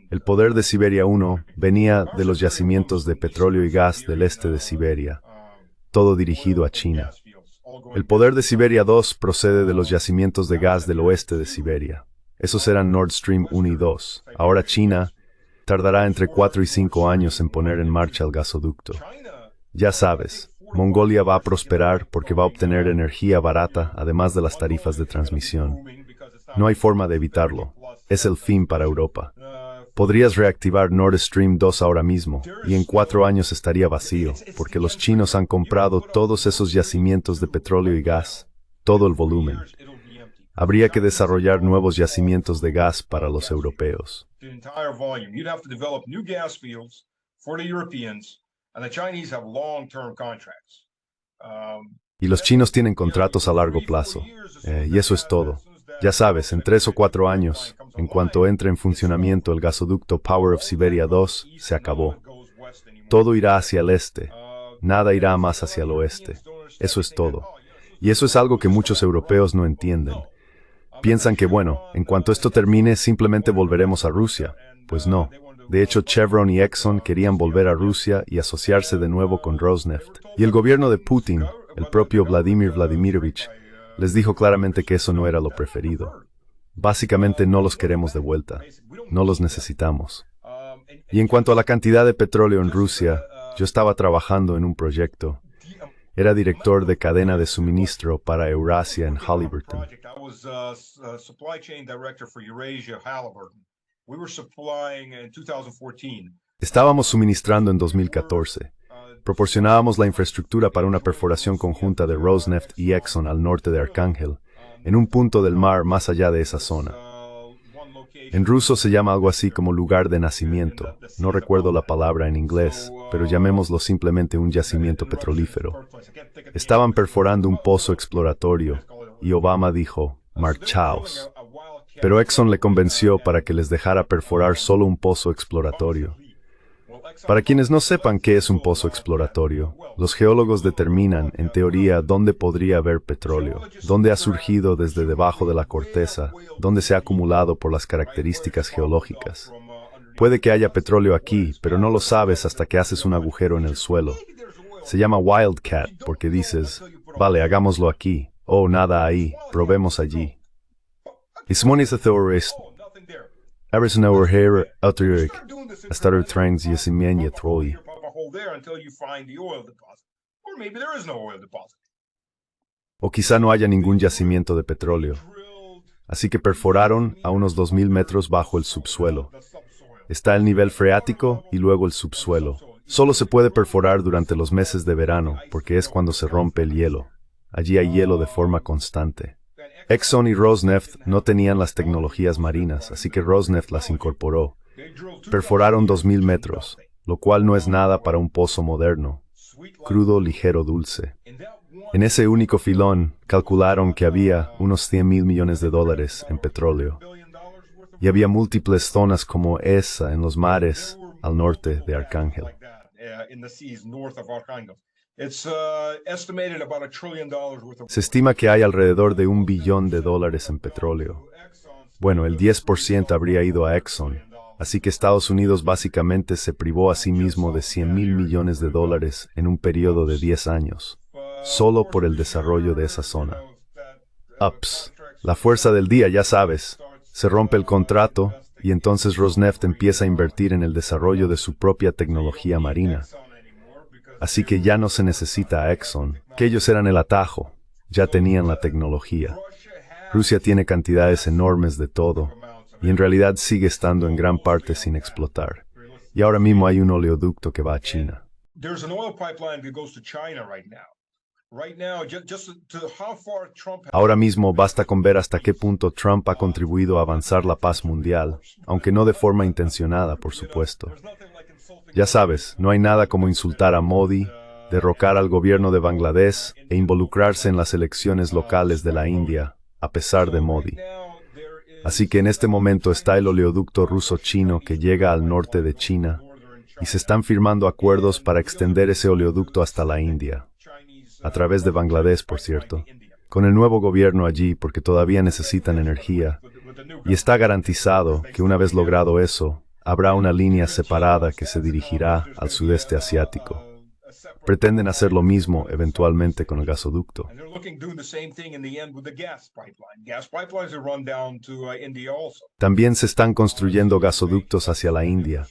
el poder de Siberia 1 venía de los yacimientos de petróleo y gas del este de Siberia, todo dirigido a China. El poder de Siberia 2 procede de los yacimientos de gas del oeste de Siberia. Esos eran Nord Stream 1 y 2. Ahora China tardará entre 4 y 5 años en poner en marcha el gasoducto. Ya sabes, Mongolia va a prosperar porque va a obtener energía barata, además de las tarifas de transmisión. No hay forma de evitarlo. Es el fin para Europa. Podrías reactivar Nord Stream 2 ahora mismo, y en 4 años estaría vacío, porque los chinos han comprado todos esos yacimientos de petróleo y gas, todo el volumen. Habría que desarrollar nuevos yacimientos de gas para los europeos. Y los chinos tienen contratos a largo plazo, y eso es todo. Ya sabes, en 3 o 4 años, en cuanto entre en funcionamiento el gasoducto Power of Siberia 2, se acabó. Todo irá hacia el este, nada irá más hacia el oeste. Eso es todo. Y eso es algo que muchos europeos no entienden. Piensan que, bueno, en cuanto esto termine, simplemente volveremos a Rusia. Pues no. De hecho, Chevron y Exxon querían volver a Rusia y asociarse de nuevo con Rosneft. Y el gobierno de Putin, el propio Vladimir Vladimirovich, les dijo claramente que eso no era lo preferido. Básicamente no los queremos de vuelta. No los necesitamos. Y en cuanto a la cantidad de petróleo en Rusia, yo estaba trabajando en un proyecto. Era director de cadena de suministro para Eurasia en Halliburton. Estábamos suministrando en 2014. Proporcionábamos la infraestructura para una perforación conjunta de Rosneft y Exxon al norte de Arcángel, en un punto del mar más allá de esa zona. En ruso se llama algo así como lugar de nacimiento. No recuerdo la palabra en inglés, pero llamémoslo simplemente un yacimiento petrolífero. Estaban perforando un pozo exploratorio, y Obama dijo, marchaos. Pero Exxon le convenció para que les dejara perforar solo un pozo exploratorio. Para quienes no sepan qué es un pozo exploratorio, los geólogos determinan, en teoría, dónde podría haber petróleo, dónde ha surgido desde debajo de la corteza, dónde se ha acumulado por las características geológicas. Puede que haya petróleo aquí, pero no lo sabes hasta que haces un agujero en el suelo. Se llama Wildcat porque dices, vale, hagámoslo aquí. Oh, nada ahí, probemos allí. Ismonis theorist, Arison overheer, uterik, Astar trangs yesimienye troi. O quizá no haya ningún yacimiento de petróleo. Así que perforaron a unos 2000 metros bajo el subsuelo. Está el nivel freático y luego el subsuelo. Solo se puede perforar durante los meses de verano, porque es cuando se rompe el hielo. Allí hay hielo de forma constante. Exxon y Rosneft no tenían las tecnologías marinas, así que Rosneft las incorporó. Perforaron 2000 metros, lo cual no es nada para un pozo moderno. Crudo, ligero, dulce. En ese único filón, calcularon que había unos $100,000 millones en petróleo. Y había múltiples zonas como esa en los mares al norte de Arcángel. Se estima que hay alrededor de $1 billón en petróleo. Bueno, el 10% habría ido a Exxon, así que Estados Unidos básicamente se privó a sí mismo de $100,000 millones en un periodo de 10 años, solo por el desarrollo de esa zona. Ups, la fuerza del día, ya sabes. Se rompe el contrato y entonces Rosneft empieza a invertir en el desarrollo de su propia tecnología marina. Así que ya no se necesita a Exxon, que ellos eran el atajo, ya tenían la tecnología. Rusia tiene cantidades enormes de todo, y en realidad sigue estando en gran parte sin explotar. Y ahora mismo hay un oleoducto que va a China. Ahora mismo basta con ver hasta qué punto Trump ha contribuido a avanzar la paz mundial, aunque no de forma intencionada, por supuesto. Ya sabes, no hay nada como insultar a Modi, derrocar al gobierno de Bangladesh e involucrarse en las elecciones locales de la India, a pesar de Modi. Así que en este momento está el oleoducto ruso-chino que llega al norte de China, y se están firmando acuerdos para extender ese oleoducto hasta la India. A través de Bangladesh, por cierto, con el nuevo gobierno allí porque todavía necesitan energía, y está garantizado que una vez logrado eso, habrá una línea separada que se dirigirá al sudeste asiático. Pretenden hacer lo mismo eventualmente con el gasoducto. También se están construyendo gasoductos hacia la India.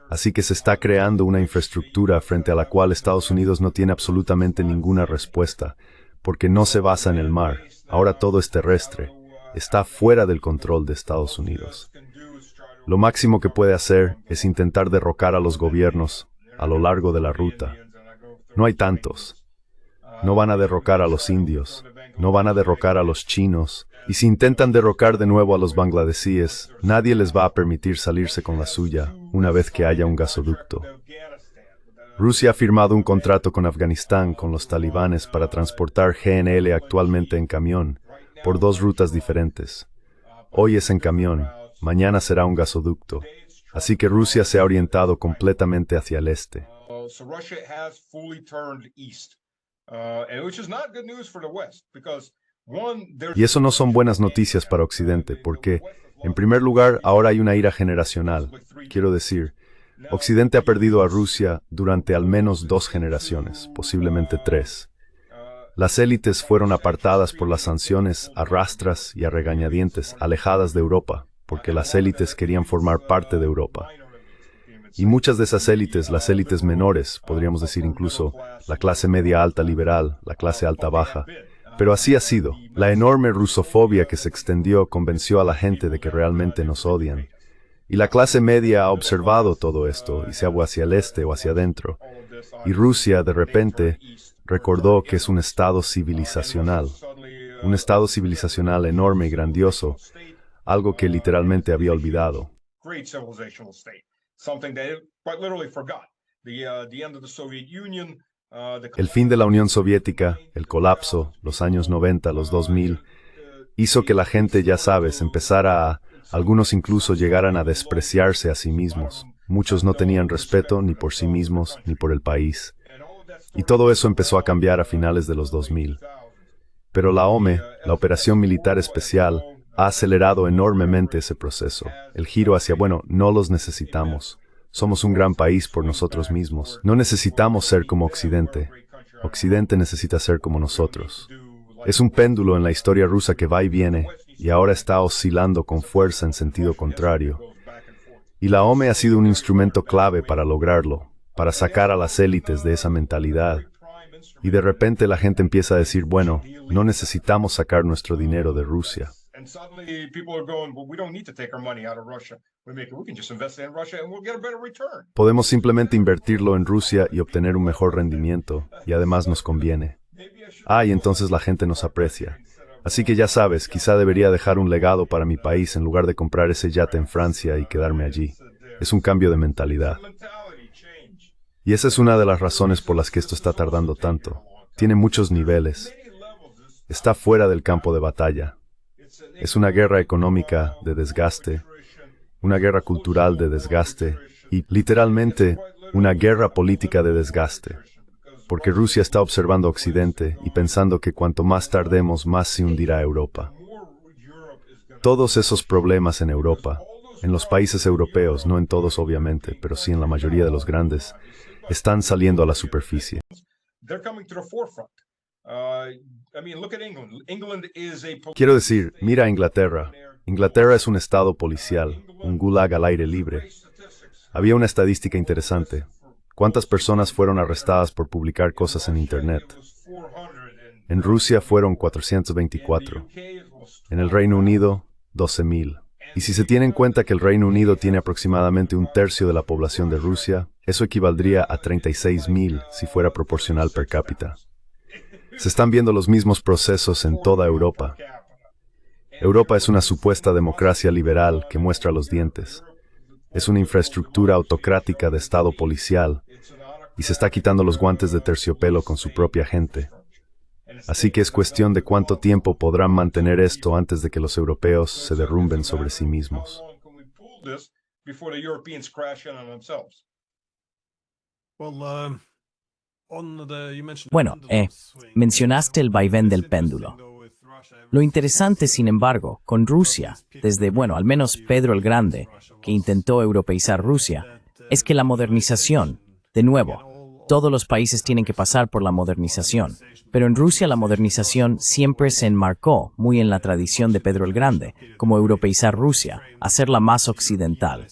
Así que se está creando una infraestructura frente a la cual Estados Unidos no tiene absolutamente ninguna respuesta, porque no se basa en el mar. Ahora todo es terrestre. Está fuera del control de Estados Unidos. Lo máximo que puede hacer es intentar derrocar a los gobiernos a lo largo de la ruta. No hay tantos. No van a derrocar a los indios, no van a derrocar a los chinos, y si intentan derrocar de nuevo a los bangladesíes, nadie les va a permitir salirse con la suya una vez que haya un gasoducto. Rusia ha firmado un contrato con Afganistán con los talibanes para transportar GNL actualmente en camión, por 2 rutas diferentes. Hoy es en camión, mañana será un gasoducto, así que Rusia se ha orientado completamente hacia el este. Y eso no son buenas noticias para Occidente, porque, en primer lugar, ahora hay una ira generacional. Quiero decir, Occidente ha perdido a Rusia durante al menos 2 generaciones, posiblemente 3. Las élites fueron apartadas por las sanciones a rastras y a regañadientes, alejadas de Europa, porque las élites querían formar parte de Europa. Y muchas de esas élites, las élites menores, podríamos decir incluso la clase media alta liberal, la clase alta baja, pero así ha sido. La enorme rusofobia que se extendió convenció a la gente de que realmente nos odian. Y la clase media ha observado todo esto y se ha ido hacia el este o hacia adentro. Y Rusia, de repente, recordó que es un estado civilizacional enorme y grandioso, algo que literalmente había olvidado. El fin de la Unión Soviética, el colapso, los años 90, los 2000, Hizo que la gente, ya sabes, empezara a... Algunos incluso llegaran a despreciarse a sí mismos. Muchos no tenían respeto ni por sí mismos ni por el país. Y todo eso empezó a cambiar a finales de los 2000. Pero la OME, la Operación Militar Especial, ha acelerado enormemente ese proceso. El giro hacia, bueno, no los necesitamos. Somos un gran país por nosotros mismos. No necesitamos ser como Occidente. Occidente necesita ser como nosotros. Es un péndulo en la historia rusa que va y viene, y ahora está oscilando con fuerza en sentido contrario. Y la OME ha sido un instrumento clave para lograrlo, para sacar a las élites de esa mentalidad. Y de repente la gente empieza a decir, bueno, no necesitamos sacar nuestro dinero de Rusia. Podemos simplemente invertirlo en Rusia y obtener un mejor rendimiento, y además nos conviene. Y entonces la gente nos aprecia. Así que ya sabes, quizá debería dejar un legado para mi país en lugar de comprar ese yate en Francia y quedarme allí. Es un cambio de mentalidad. Y esa es una de las razones por las que esto está tardando tanto. Tiene muchos niveles. Está fuera del campo de batalla. Es una guerra económica de desgaste, una guerra cultural de desgaste y, literalmente, una guerra política de desgaste. Porque Rusia está observando a Occidente y pensando que cuanto más tardemos, más se hundirá Europa. Todos esos problemas en Europa, en los países europeos, no en todos obviamente, pero sí en la mayoría de los grandes, están saliendo a la superficie. Quiero decir, mira a Inglaterra. Inglaterra es un estado policial, un gulag al aire libre. Había una estadística interesante. ¿Cuántas personas fueron arrestadas por publicar cosas en Internet? En Rusia fueron 424. En el Reino Unido, 12.000. Y si se tiene en cuenta que el Reino Unido tiene aproximadamente un tercio de la población de Rusia, eso equivaldría a 36.000 si fuera proporcional per cápita. Se están viendo los mismos procesos en toda Europa. Europa es una supuesta democracia liberal que muestra los dientes. Es una infraestructura autocrática de Estado policial y se está quitando los guantes de terciopelo con su propia gente. Así que es cuestión de cuánto tiempo podrán mantener esto antes de que los europeos se derrumben sobre sí mismos. Bueno, mencionaste el vaivén del péndulo. Lo interesante, sin embargo, con Rusia, desde, bueno, al menos Pedro el Grande, que intentó europeizar Rusia, es que la modernización, de nuevo, todos los países tienen que pasar por la modernización, pero en Rusia la modernización siempre se enmarcó muy en la tradición de Pedro el Grande, como europeizar Rusia, hacerla más occidental.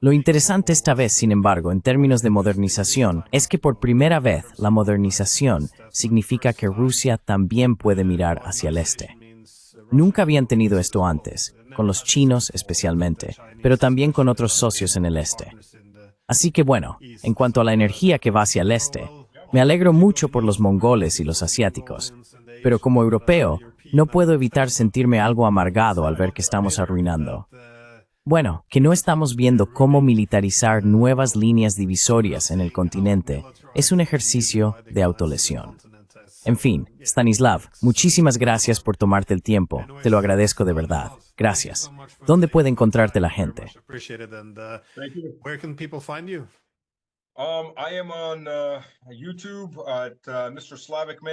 Lo interesante esta vez, sin embargo, en términos de modernización, es que por primera vez la modernización significa que Rusia también puede mirar hacia el este. Nunca habían tenido esto antes, con los chinos especialmente, pero también con otros socios en el este. Así que bueno, en cuanto a la energía que va hacia el este, me alegro mucho por los mongoles y los asiáticos, pero como europeo, no puedo evitar sentirme algo amargado al ver que estamos arruinando. Bueno, que no estamos viendo cómo militarizar nuevas líneas divisorias en el continente es un ejercicio de autolesión. En fin, Stanislav, muchísimas gracias por tomarte el tiempo. Te lo agradezco de verdad. Gracias. ¿Dónde puede encontrarte la gente?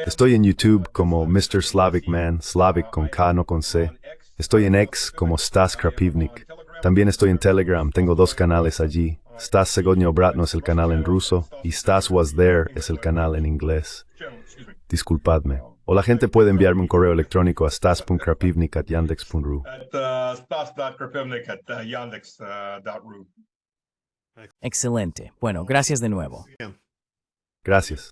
Estoy en YouTube como Mr. Slavic Man, Slavic con K, no con C. Estoy en X como Stas Krapivnik. También estoy en Telegram, tengo 2 canales allí. Stas Segodnyo Obratno es el canal en ruso y Stas Was There es el canal en inglés. Disculpadme. O la gente puede enviarme un correo electrónico a stas.krapivnik@yandex.ru. Excelente. Bueno, gracias de nuevo. Gracias.